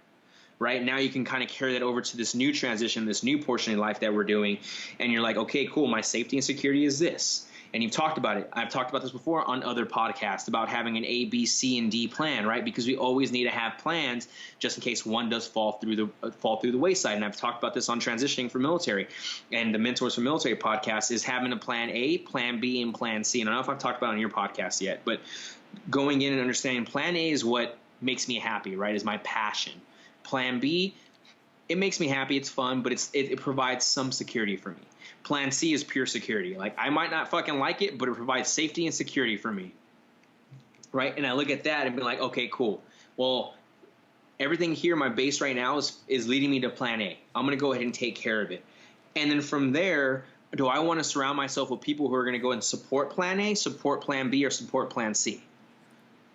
Right? Now you can kind of carry that over to this new transition, this new portion of life that we're doing, and you're like, okay, cool, my safety and security is this. And you've talked about it. I've talked about this before on other podcasts about having an A, B, C, and D plan, right? Because we always need to have plans just in case one does fall through the wayside. And I've talked about this on transitioning for military, and the Mentors for Military podcast is having a plan A, plan B, and plan C. And I don't know if I've talked about it on your podcast yet, but going in and understanding plan A is what makes me happy, right? Is my passion. Plan B, it makes me happy. It's fun, but it provides some security for me. Plan C is pure security. Like I might not fucking like it, but it provides safety and security for me. Right? And I look at that and be like, okay, cool. Well, everything here, my base right now is leading me to plan A. I'm going to go ahead and take care of it. And then from there, do I want to surround myself with people who are going to go and support plan A, support plan B, or support plan C?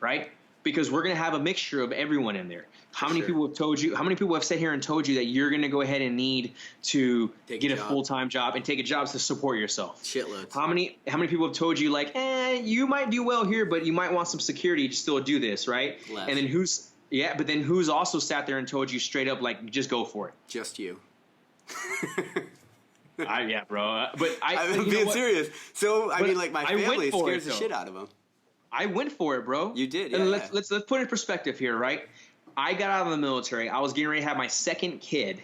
Right? Because we're going to have a mixture of everyone in there. How many people have sat here and told you that you're going to go ahead and need to get a full-time job and take a job to support yourself? Shitloads. How many people have told you like, you might do well here, but you might want some security to still do this, right? Less. And then who's also sat there and told you straight up, like, just go for it? Just you. Yeah, bro. But I'm being serious. So, I mean, like, my family scares the shit out of them. I went for it, bro. You did, yeah. And let's put it in perspective here, right? I got out of the military. I was getting ready to have my second kid,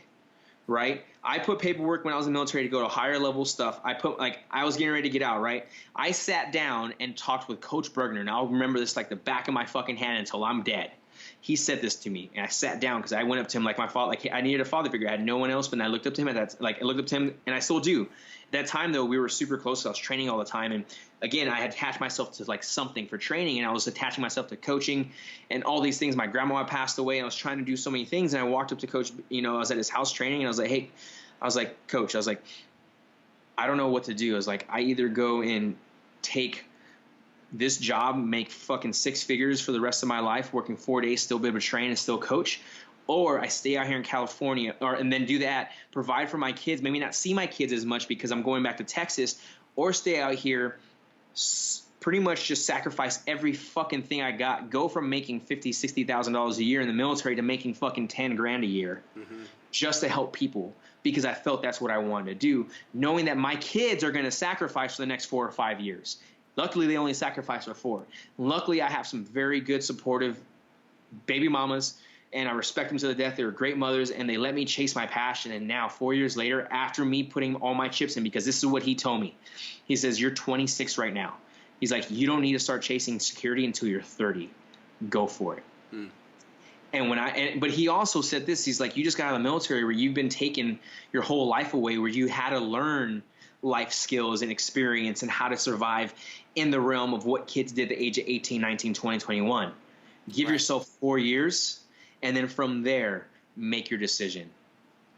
right? I put paperwork when I was in the military to go to higher level stuff. I was getting ready to get out, right? I sat down and talked with Coach Bergner, and I'll remember this like the back of my fucking hand until I'm dead. He said this to me, and I sat down because I went up to him like my father. Like I needed a father figure. I had no one else, but I looked up to him. And I still do. At that time, though, we were super close. I was training all the time, and again, I had attached myself to like something for training, and I was attaching myself to coaching and all these things. My grandma had passed away, and I was trying to do so many things. And I walked up to Coach. I was at his house training, and I was like, "Hey," I was like, "Coach," I was like, "I don't know what to do." I was like, "I either go and take this job, make fucking 6 figures for the rest of my life, working 4 days, still be able to train and still coach, or I stay out here in California, and then do that, provide for my kids, maybe not see my kids as much because I'm going back to Texas, or stay out here, pretty much just sacrifice every fucking thing I got, go from making $50,000, $60,000 a year in the military to making fucking 10 grand a year, just to help people, because I felt that's what I wanted to do, knowing that my kids are going to sacrifice for the next 4 or 5 years. Luckily, they only sacrifice for 4. Luckily, I have some very good, supportive baby mamas, and I respect them to the death. They were great mothers, and they let me chase my passion. And now, 4 years later, after me putting all my chips in, because this is what he told me. He says, you're 26 right now. He's like, you don't need to start chasing security until you're 30. Go for it. And but he also said this. He's like, you just got out of the military where you've been taking your whole life away, where you had to learn life skills and experience and how to survive in the realm of what kids did at the age of 18, 19, 20, 21. Give yourself 4 years. And then from there, make your decision.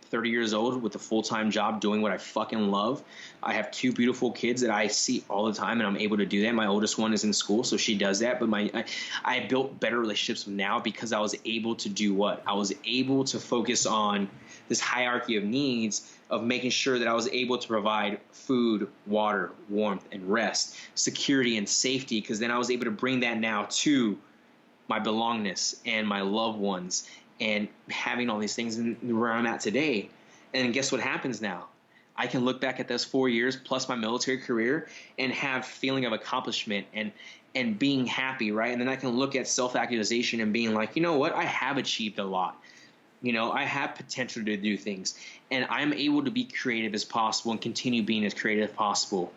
30 years old with a full-time job doing what I fucking love. I have 2 beautiful kids that I see all the time, and I'm able to do that. My oldest one is in school, so she does that. But I built better relationships now because I was able to do what? I was able to focus on this hierarchy of needs of making sure that I was able to provide food, water, warmth, and rest, security and safety, because then I was able to bring that now to my belongingness and my loved ones, and having all these things where I'm at today. And guess what happens now? I can look back at those 4 years plus my military career and have feeling of accomplishment and being happy, right? And then I can look at self-actualization and being like, you know what? I have achieved a lot. You know, I have potential to do things, and I'm able to be creative as possible and continue being as creative as possible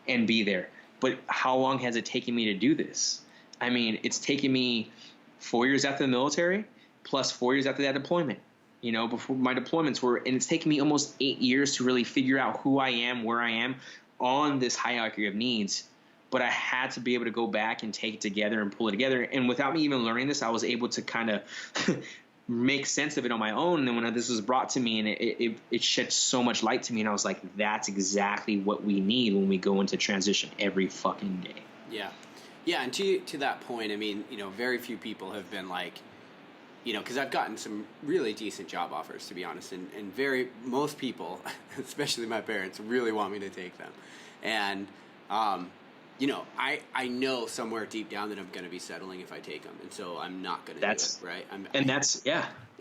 and be there. But how long has it taken me to do this? I mean, it's taken me 4 years after the military plus 4 years after that deployment, you know, before my deployments were, and it's taken me almost 8 years to really figure out who I am, where I am on this hierarchy of needs. But I had to be able to go back and take it together and pull it together. And without me even learning this, I was able to kind of make sense of it on my own. And when this was brought to me, and it shed so much light to me, and I was like, that's exactly what we need when we go into transition every fucking day. Yeah. Yeah, and to that point, I mean, you know, very few people have been like, you know, because I've gotten some really decent job offers, to be honest, and most people, especially my parents, really want me to take them. And, you know, I know somewhere deep down that I'm going to be settling if I take them, and so I'm not going to do it, right?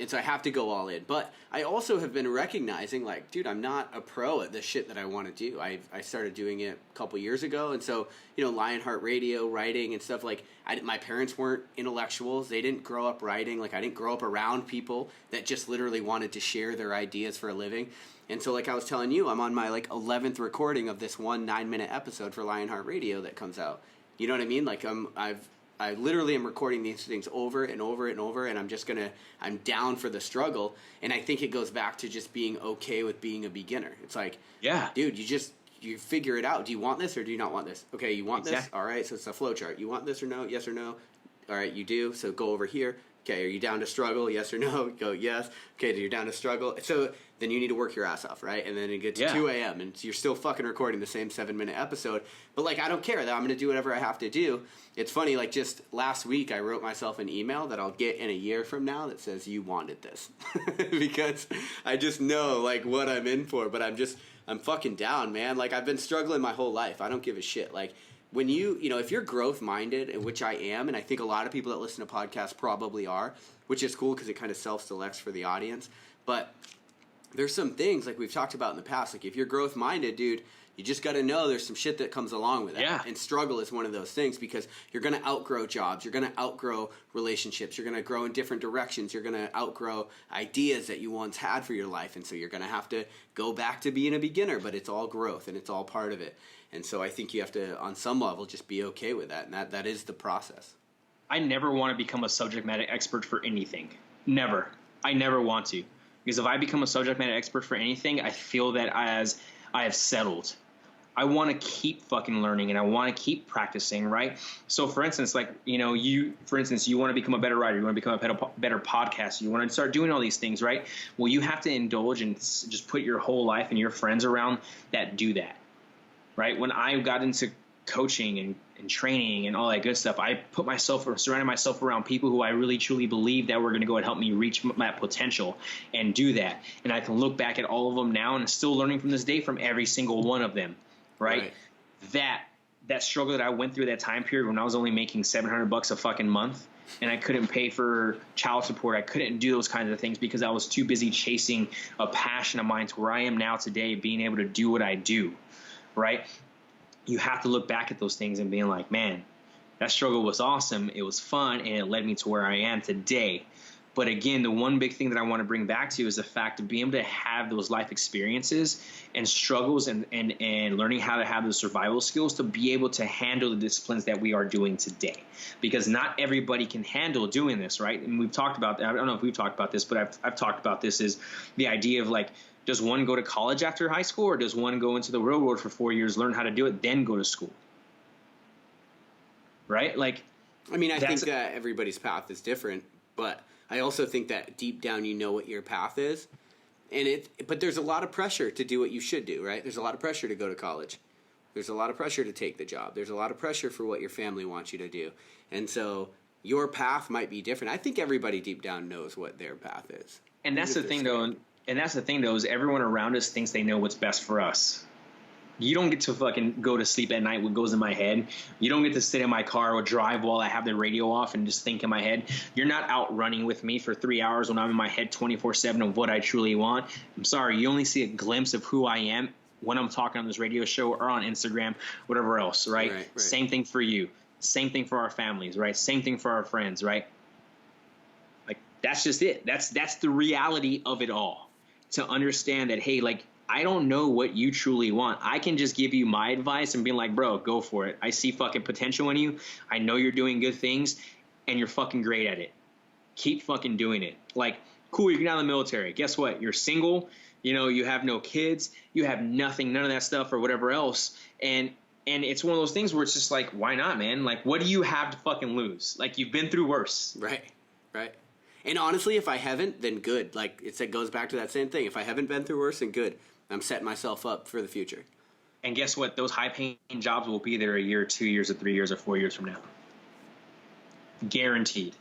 And so I have to go all in. But I also have been recognizing, like, dude, I'm not a pro at the shit that I want to do. I started doing it a couple years ago, and so, you know, LionHeart Radio, writing and stuff, like, my parents weren't intellectuals. They didn't grow up writing. Like, I didn't grow up around people that just literally wanted to share their ideas for a living. And so, like I was telling you, I'm on my, like, 11th recording of this one 9-minute episode for LionHeart Radio that comes out. You know what I mean? Like, I literally am recording these things over and over and over, and I'm down for the struggle. And I think it goes back to just being okay with being a beginner. It's like, yeah, dude, you figure it out. Do you want this or do you not want this? Okay, you want this? All right, so it's a flow chart. You want this or no? Yes or no? All right, you do. So go over here. Okay, are you down to struggle? Yes or no? Go yes. Okay, you're down to struggle. So then you need to work your ass off, right? And then it gets 2 a.m. and you're still fucking recording the same 7-minute episode. But, like, I don't care. That I'm going to do whatever I have to do. It's funny, like, just last week I wrote myself an email that I'll get in a year from now that says, you wanted this. Because I just know, like, what I'm in for. But I'm fucking down, man. Like, I've been struggling my whole life. I don't give a shit. Like, when you know, if you're growth-minded, and which I am, and I think a lot of people that listen to podcasts probably are, which is cool because it kind of self-selects for the audience. But there's some things, like we've talked about in the past, like if you're growth-minded, dude, you just got to know there's some shit that comes along with it. Yeah. And struggle is one of those things because you're going to outgrow jobs. You're going to outgrow relationships. You're going to grow in different directions. You're going to outgrow ideas that you once had for your life. And so you're going to have to go back to being a beginner, but it's all growth and it's all part of it. And so I think you have to, on some level, just be okay with that. And that is the process. I never want to become a subject matter expert for anything. Never. I never want to. Because if I become a subject matter expert for anything, I feel that as I have settled. I want to keep fucking learning and I want to keep practicing, right? So, for instance, like, you know, you want to become a better writer, you want to become a better podcaster, you want to start doing all these things, right? Well, you have to indulge and just put your whole life and your friends around that do that, right? When I got into coaching and training and all that good stuff, I surrounded myself around people who I really truly believe that were going to go and help me reach my potential and do that. And I can look back at all of them now and still learning from this day from every single one of them. Right. That struggle that I went through that time period when I was only making $700 a fucking month and I couldn't pay for child support. I couldn't do those kinds of things because I was too busy chasing a passion of mine to where I am now today, being able to do what I do. Right. You have to look back at those things and being like, man, that struggle was awesome. It was fun. And it led me to where I am today. But again, the one big thing that I want to bring back to you is the fact of being able to have those life experiences and struggles and learning how to have those survival skills to be able to handle the disciplines that we are doing today. Because not everybody can handle doing this, right? And we've talked about that. I don't know if we've talked about this, but I've talked about this, is the idea of like, does one go to college after high school, or does one go into the real world for 4 years, learn how to do it, then go to school? Right? Like, I mean, I think that everybody's path is different, but I also think that deep down you know what your path is, but there's a lot of pressure to do what you should do, right? There's a lot of pressure to go to college. There's a lot of pressure to take the job. There's a lot of pressure for what your family wants you to do. And so your path might be different. I think everybody deep down knows what their path is. And that's the thing, though. And that's the thing, though, is everyone around us thinks they know what's best for us. You don't get to fucking go to sleep at night what goes in my head. You don't get to sit in my car or drive while I have the radio off and just think in my head. You're not out running with me for 3 hours when I'm in my head 24/7 of what I truly want. I'm sorry, you only see a glimpse of who I am when I'm talking on this radio show or on Instagram, whatever else, right? Right. Same thing for you. Same thing for our families, right? Same thing for our friends, right? Like, that's just it. That's the reality of it all. To understand that, hey, like, I don't know what you truly want. I can just give you my advice and be like, bro, go for it. I see fucking potential in you. I know you're doing good things, and you're fucking great at it. Keep fucking doing it. Like, cool, you get out of the military. Guess what? You're single. You know, you have no kids. You have nothing, none of that stuff or whatever else. And it's one of those things where it's just like, why not, man? Like, what do you have to fucking lose? Like, you've been through worse. Right. And honestly, if I haven't, then good. Like, it goes back to that same thing. If I haven't been through worse, then good. I'm setting myself up for the future. And guess what? Those high-paying jobs will be there a year, 2 years, or 3 years, or 4 years from now. Guaranteed.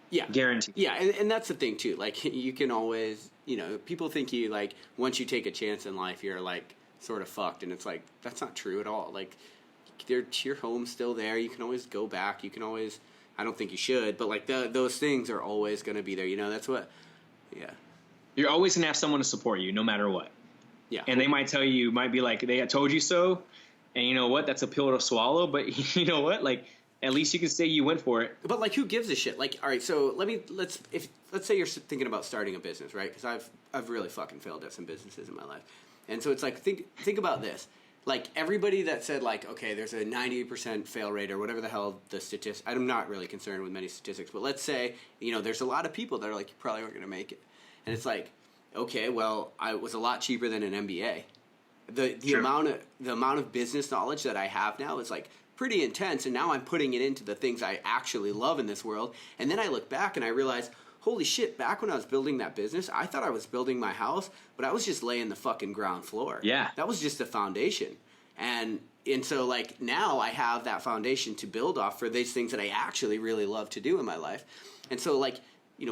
Yeah. Guaranteed. Yeah, and that's the thing, too. Like, you can always, people think you, like, once you take a chance in life, you're, like, sort of fucked. And it's like, that's not true at all. Like, your home's still there. You can always go back. You can always, I don't think you should, but, like, those things are always going to be there. That's what, yeah. You're always going to have someone to support you no matter what. Yeah. And they might tell you, might be like, they told you so. And you know what? That's a pill to swallow. But you know what? Like, at least you can say you went for it. But, like, who gives a shit? Like, all right, so let's say you're thinking about starting a business, right? Because I've really fucking failed at some businesses in my life. And so it's like, think about this. Like, everybody that said, like, okay, there's a 98% fail rate or whatever the hell the statistics. I'm not really concerned with many statistics. But let's say, there's a lot of people that are like, you probably aren't going to make it. And it's like, okay, well, I was a lot cheaper than an MBA. The Sure. amount of business knowledge that I have now is like pretty intense, and now I'm putting it into the things I actually love in this world. And then I look back and I realize, holy shit, back when I was building that business, I thought I was building my house, but I was just laying the fucking ground floor. Yeah. That was just the foundation. And so, like, now I have that foundation to build off for these things that I actually really love to do in my life. And so, like,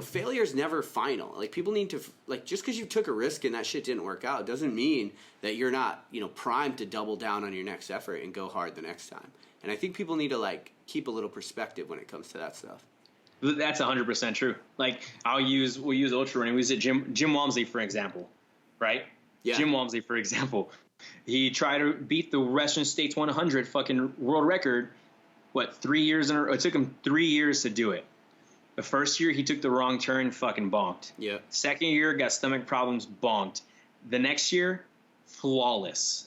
failure is never final. Like, people need to, like, just because you took a risk and that shit didn't work out doesn't mean that you're not, primed to double down on your next effort and go hard the next time. And I think people need to, like, keep a little perspective when it comes to that stuff. That's 100% true. Like, we'll use ultra running. We use Jim Walmsley, for example, right? Yeah. Jim Walmsley, for example. He tried to beat the Western States 100 fucking world record, 3 years in a row? It took him 3 years to do it. The first year, he took the wrong turn, fucking bonked. Yeah. Second year, got stomach problems, bonked. The next year, flawless.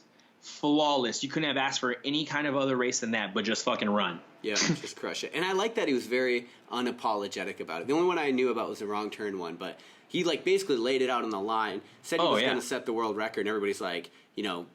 You couldn't have asked for any kind of other race than that, but just fucking run. Yeah, just crush it. And I like that he was very unapologetic about it. The only one I knew about was the wrong turn one, but he, like, basically laid it out on the line, said he was going to set the world record, and everybody's like,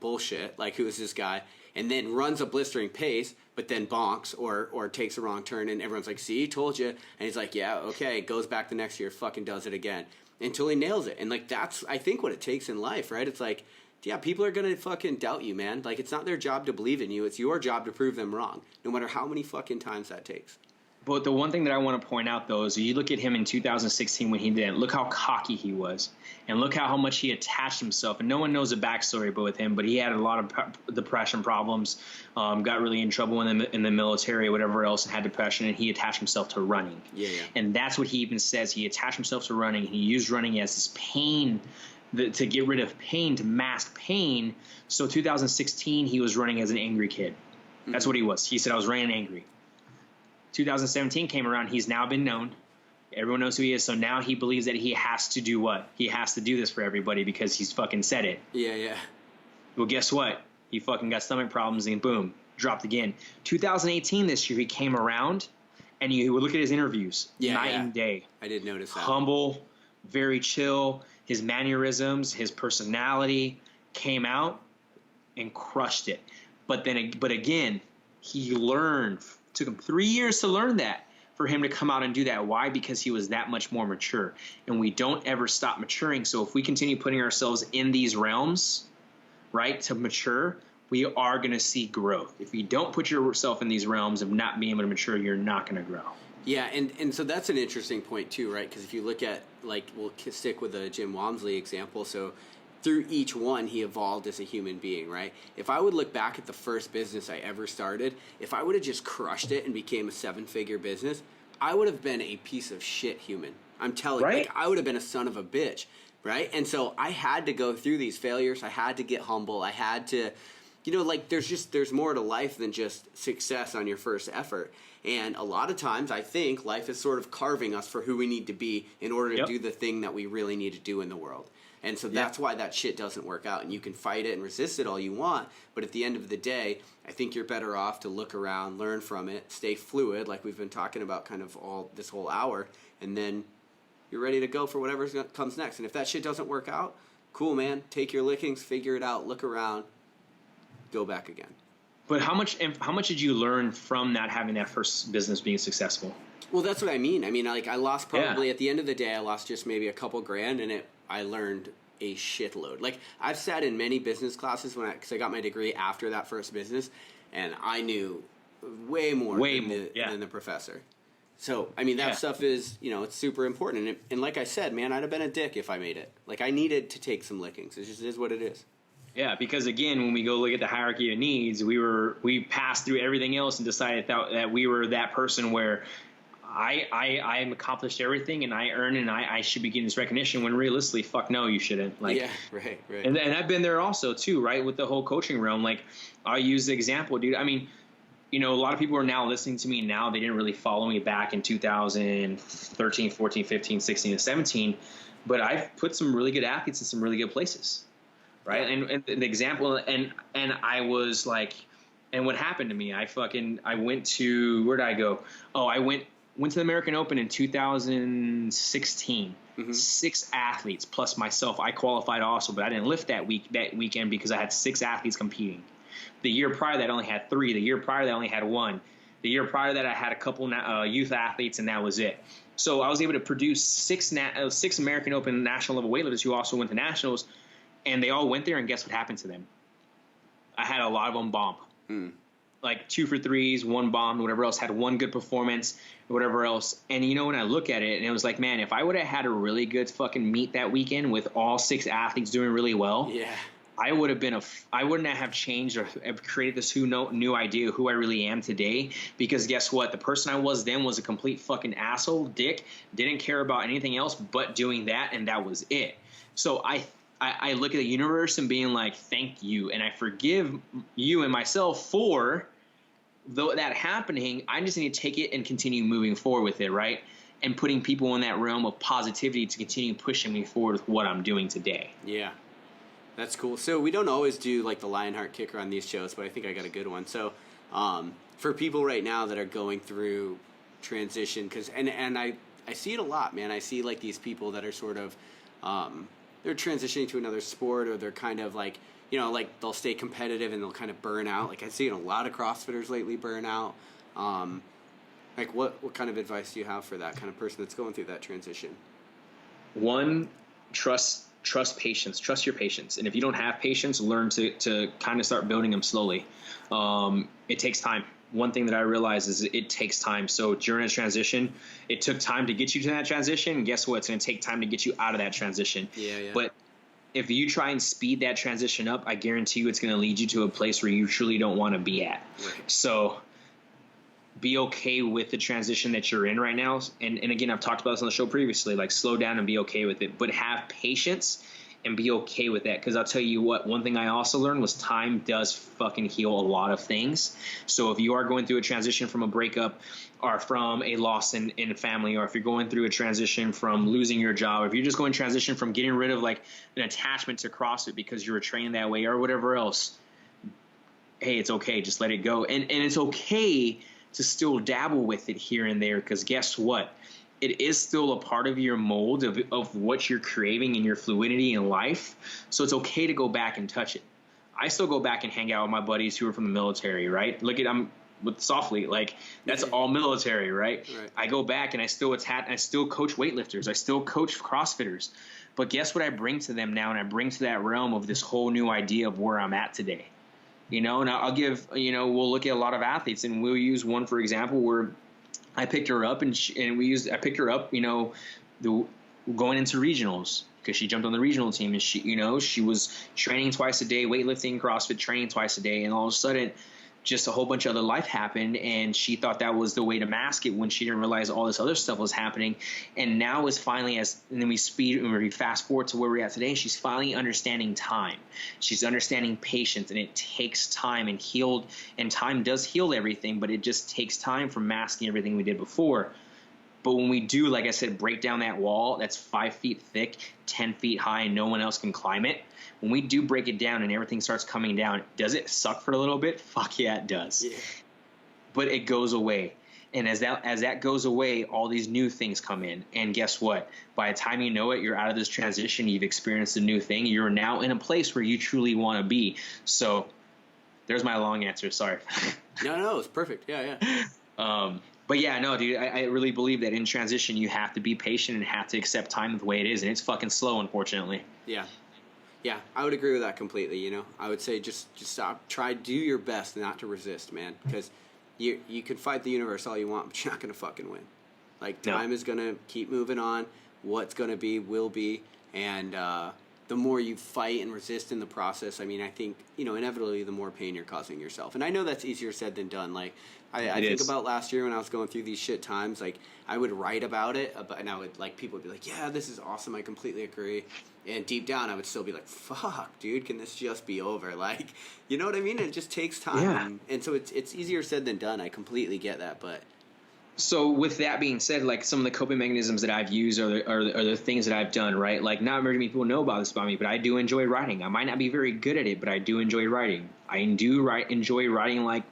bullshit. Like, who is this guy? And then runs a blistering pace, but then bonks or takes a wrong turn, and everyone's like, see, told you. And he's like, yeah, okay, goes back the next year, fucking does it again, until he nails it. And, like, that's, I think, what it takes in life, right? It's like, yeah, people are going to fucking doubt you, man. Like, it's not their job to believe in you. It's your job to prove them wrong, no matter how many fucking times that takes. But the one thing that I want to point out, though, is you look at him in 2016 when he did it. Look how cocky he was. And look how much he attached himself. And no one knows the backstory with him, but he had a lot of depression problems, got really in trouble in the military or whatever else, and had depression, and he attached himself to running. Yeah. And that's what he even says. He attached himself to running, and he used running as this pain to get rid of pain, to mask pain. So 2016, he was running as an angry kid. That's what he was. He said, I was running angry. 2017 came around. He's now been known. Everyone knows who he is. So now he believes that he has to do what? He has to do this for everybody because he's fucking said it. Yeah. Well, guess what? He fucking got stomach problems and boom, dropped again. 2018 this year, he came around and you would look at his interviews night and day. I did notice that. Humble, very chill. His mannerisms, his personality came out and crushed it. But again, he learned. Took him 3 years to learn that, for him to come out and do that. Why? Because he was that much more mature. And we don't ever stop maturing. So if we continue putting ourselves in these realms, right, to mature, we are going to see growth. If you don't put yourself in these realms of not being able to mature, you're not going to grow. Yeah, and so that's an interesting point too, right? Because if you look at, like, we'll stick with the Jim Walmsley example. So through each one, he evolved as a human being, right? If I would look back at the first business I ever started, if I would have just crushed it and became a 7-figure business, I would have been a piece of shit human. I'm telling you, like, I would have been a son of a bitch, right? And so I had to go through these failures. I had to get humble. I had to, like, there's more to life than just success on your first effort. And a lot of times I think life is sort of carving us for who we need to be in order to do the thing that we really need to do in the world. And so that's why that shit doesn't work out. And you can fight it and resist it all you want, but at the end of the day, I think you're better off to look around, learn from it, stay fluid, like we've been talking about kind of all this whole hour, and then you're ready to go for whatever comes next. And if that shit doesn't work out, cool, man. Take your lickings, figure it out, look around, go back again. But how much did you learn from not having that first business being successessul? Well, that's what I mean. I mean, like, I lost probably at the end of the day, I lost just maybe a couple grand, and I learned a shitload. Like, I've sat in many business classes because I got my degree after that first business, and I knew way more than the professor. So, I mean, that stuff is, it's super important. And like I said, man, I'd have been a dick if I made it. Like, I needed to take some lickings. It just is what it is. Yeah, because again, when we go look at the hierarchy of needs, we passed through everything else and decided that we were that person where I accomplished everything and I earned and I should be getting this recognition, when realistically, fuck no, you shouldn't. Like, yeah, right. And I've been there also too, right, with the whole coaching realm. Like, I'll use the example, dude. I mean, a lot of people are now listening to me now. They didn't really follow me back in 2013, 14, 15, 16, and 17, but I've put some really good athletes in some really good places. Right. And the example, and I was like, and what happened to me, I went to, where did I go? Oh, I went to the American Open in 2016, 6 athletes plus myself. I qualified also, but I didn't lift that weekend because I had 6 athletes competing. The year prior that I only had 3. The year prior that I only had 1. The year prior that I had a couple youth athletes, and that was it. So I was able to produce 6 American Open national level weightlifters who also went to nationals. And they all went there, and guess what happened to them? I had a lot of them bomb. Like 2 for 3s, 1 bomb, whatever else, had 1 good performance, whatever else. And when I look at it, and it was like, man, if I would have had a really good fucking meet that weekend with all 6 athletes doing really well, I wouldn't have changed or have created this new idea of who I really am today. Because guess what? The person I was then was a complete fucking asshole, dick, didn't care about anything else but doing that, and that was it. So I look at the universe and being like, thank you, and I forgive you and myself for that happening. I just need to take it and continue moving forward with it, right? And putting people in that realm of positivity to continue pushing me forward with what I'm doing today. Yeah, that's cool. So we don't always do, like, the LionHeart kicker on these shows, but I think I got a good one. So for people right now that are going through transition, and I see it a lot, man. I see, like, these people that are sort of they're transitioning to another sport, or they're kind of like, like, they'll stay competitive and they'll kind of burn out. Like, I've seen a lot of CrossFitters lately burn out. Like, what kind of advice do you have for that kind of person that's going through that transition? One, trust trust patience, trust your patience. And if you don't have patience, learn to kind of start building them slowly. It takes time. One thing that I realize is it takes time. So during a transition, it took time to get you to that transition. And guess what? It's going to take time to get you out of that transition. Yeah. But if you try and speed that transition up, I guarantee you it's going to lead you to a place where you truly don't want to be at. Right. So be okay with the transition that you're in right now. And again, I've talked about this on the show previously, like slow down and be okay with it, but have patience and be okay with that. Because I'll tell you what, one thing I also learned was time does fucking heal a lot of things. So if you are going through a transition from a breakup or from a loss in a family, or if you're going through a transition from losing your job, or if you're just going to transition from getting rid of like an attachment to CrossFit because you were trained that way or whatever else, hey, it's okay. Just let it go. And it's okay to still dabble with it here and there, because guess what? It is still a part of your mold of what you're craving and your fluidity in life. So it's okay to go back and touch it. I still go back and hang out with my buddies who are from the military, right? Look at, I'm with Softly, like that's all military, right? I go back and I still coach weightlifters. I still coach CrossFitters. But guess what I bring to them now? And I bring to that realm of this whole new idea of where I'm at today. You know, and I'll give, we'll look at a lot of athletes, and we'll use one, for example, where I picked her up I picked her up, going into regionals, because she jumped on the regional team, and she was training twice a day, weightlifting, CrossFit, training twice a day. And all of a sudden, just a whole bunch of other life happened, and she thought that was the way to mask it when she didn't realize all this other stuff was happening. And now is finally, and then we fast forward to where we're at today, she's finally understanding time. She's understanding patience, and it takes time, and time does heal everything, but it just takes time from masking everything we did before. But when we do, like I said, break down that wall that's 5 feet thick, 10 feet high, and no one else can climb it, when we do break it down and everything starts coming down, does it suck for a little bit? Fuck yeah, it does. Yeah. But it goes away. And as that goes away, all these new things come in. And guess what? By the time you know it, you're out of this transition. You've experienced a new thing. You're now in a place where you truly want to be. So there's my long answer. Sorry. No, it's perfect. Yeah. But yeah, no, dude, I really believe that in transition, you have to be patient and have to accept time the way it is. And it's fucking slow, unfortunately. Yeah, I would agree with that completely. I would say just stop, do your best not to resist, man, because you can fight the universe all you want, but you're not going to fucking win. Like, time is going to keep moving on. What's going to be will be. And the more you fight and resist in the process, I mean, I think, inevitably the more pain you're causing yourself. And I know that's easier said than done. Like, I think about last year when I was going through these shit times, like, I would write about it, and I would, like, people would be like, yeah, this is awesome, I completely agree. And deep down, I would still be like, fuck, dude, can this just be over? Like, you know what I mean? It just takes time. Yeah. And so it's easier said than done. I completely get that, but... So with that being said, like, some of the coping mechanisms that I've used are the things that I've done, right? Like, not very many people know about this about me, but I do enjoy writing. I might not be very good at it, but I do enjoy writing. I do enjoy writing, like,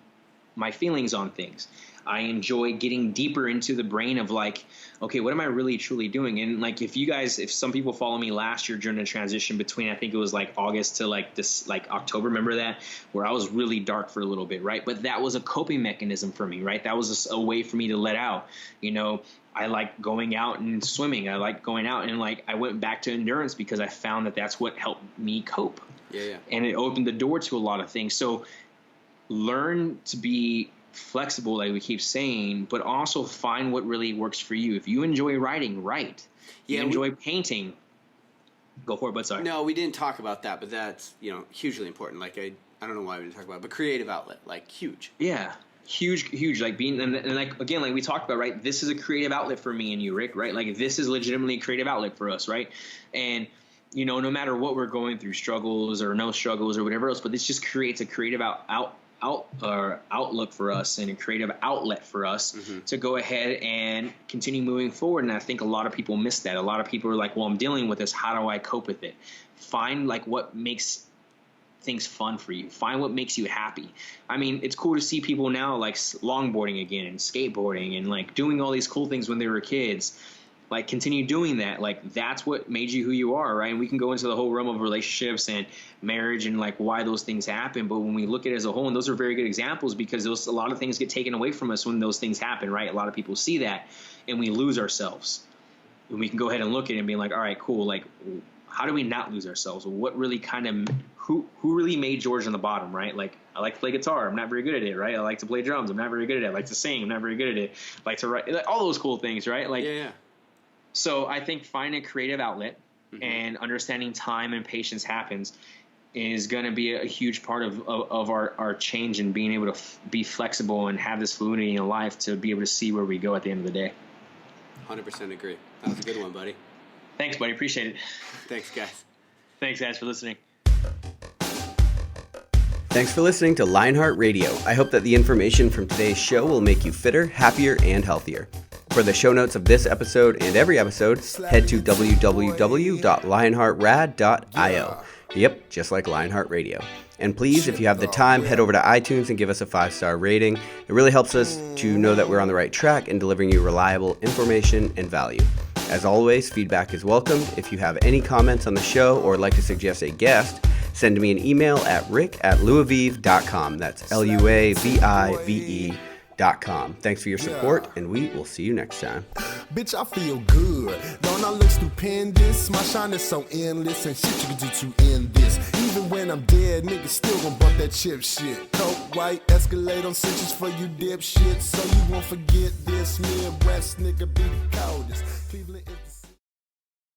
my feelings on things. I enjoy getting deeper into the brain of, like, okay, what am I really truly doing? And, like, if some people follow me last year during the transition between, I think it was like August to like this, like October, remember that, where I was really dark for a little bit, right? But that was a coping mechanism for me, right? That was just a way for me to let out. I like going out and swimming. I like going out, and, like, I went back to endurance because I found that that's what helped me cope. Yeah. And it opened the door to a lot of things. So learn to be flexible, like we keep saying, but also find what really works for you. If you enjoy writing, write. You enjoy painting, go for it. But sorry. No, we didn't talk about that, but that's, hugely important. Like, I don't know why we didn't talk about it, but creative outlet, like, huge. Yeah. Huge. Like, being, and like, again, like we talked about, right? This is a creative outlet for me and you, Rick, right? Like, this is legitimately a creative outlet for us, right? And, no matter what we're going through, struggles or no struggles or whatever else, but this just creates a creative outlook for us and a creative outlet for us to go ahead and continue moving forward. And I think a lot of people miss that. A lot of people are like, well, I'm dealing with this. How do I cope with it? Find, like, what makes things fun for you. Find what makes you happy. I mean, it's cool to see people now, like, longboarding again and skateboarding and, like, doing all these cool things when they were kids. Like, continue doing that. Like, that's what made you who you are, right? And we can go into the whole realm of relationships and marriage and, like, why those things happen. But when we look at it as a whole, and those are very good examples, because a lot of things get taken away from us when those things happen, right? A lot of people see that and we lose ourselves. And we can go ahead and look at it and be like, all right, cool. Like, how do we not lose ourselves? What really kind of who really made George on the bottom, right? Like, I like to play guitar, I'm not very good at it, right? I like to play drums, I'm not very good at it. I like to sing, I'm not very good at it. I like to write, like, all those cool things, right? Like, yeah. So I think finding a creative outlet and understanding time and patience happens is going to be a huge part of our change and being able to be flexible and have this fluidity in life to be able to see where we go at the end of the day. 100% agree. That was a good one, buddy. Thanks, buddy. Appreciate it. Thanks, guys. Thanks, guys, for listening. Thanks for listening to LionHeart Radio. I hope that the information from today's show will make you fitter, happier, and healthier. For the show notes of this episode and every episode, head to www.lionheartrad.io. Yep, just like LionHeart Radio. And please, if you have the time, head over to iTunes and give us a 5-star rating. It really helps us to know that we're on the right track and delivering you reliable information and value. As always, feedback is welcome. If you have any comments on the show or would like to suggest a guest, send me an email at rick@luavive.com. That's LUAVIVE.com. Thanks for your support, and we will see you next time. Bitch, I feel good. Don't I look stupendous? My shine is so endless, and shit you can do to end this. Even when I'm dead, niggas still gon' bump that chip shit. Coke, white, Escalade on cinches for you dipshit. So you won't forget this. Midwest nigga be the coldest. Cleveland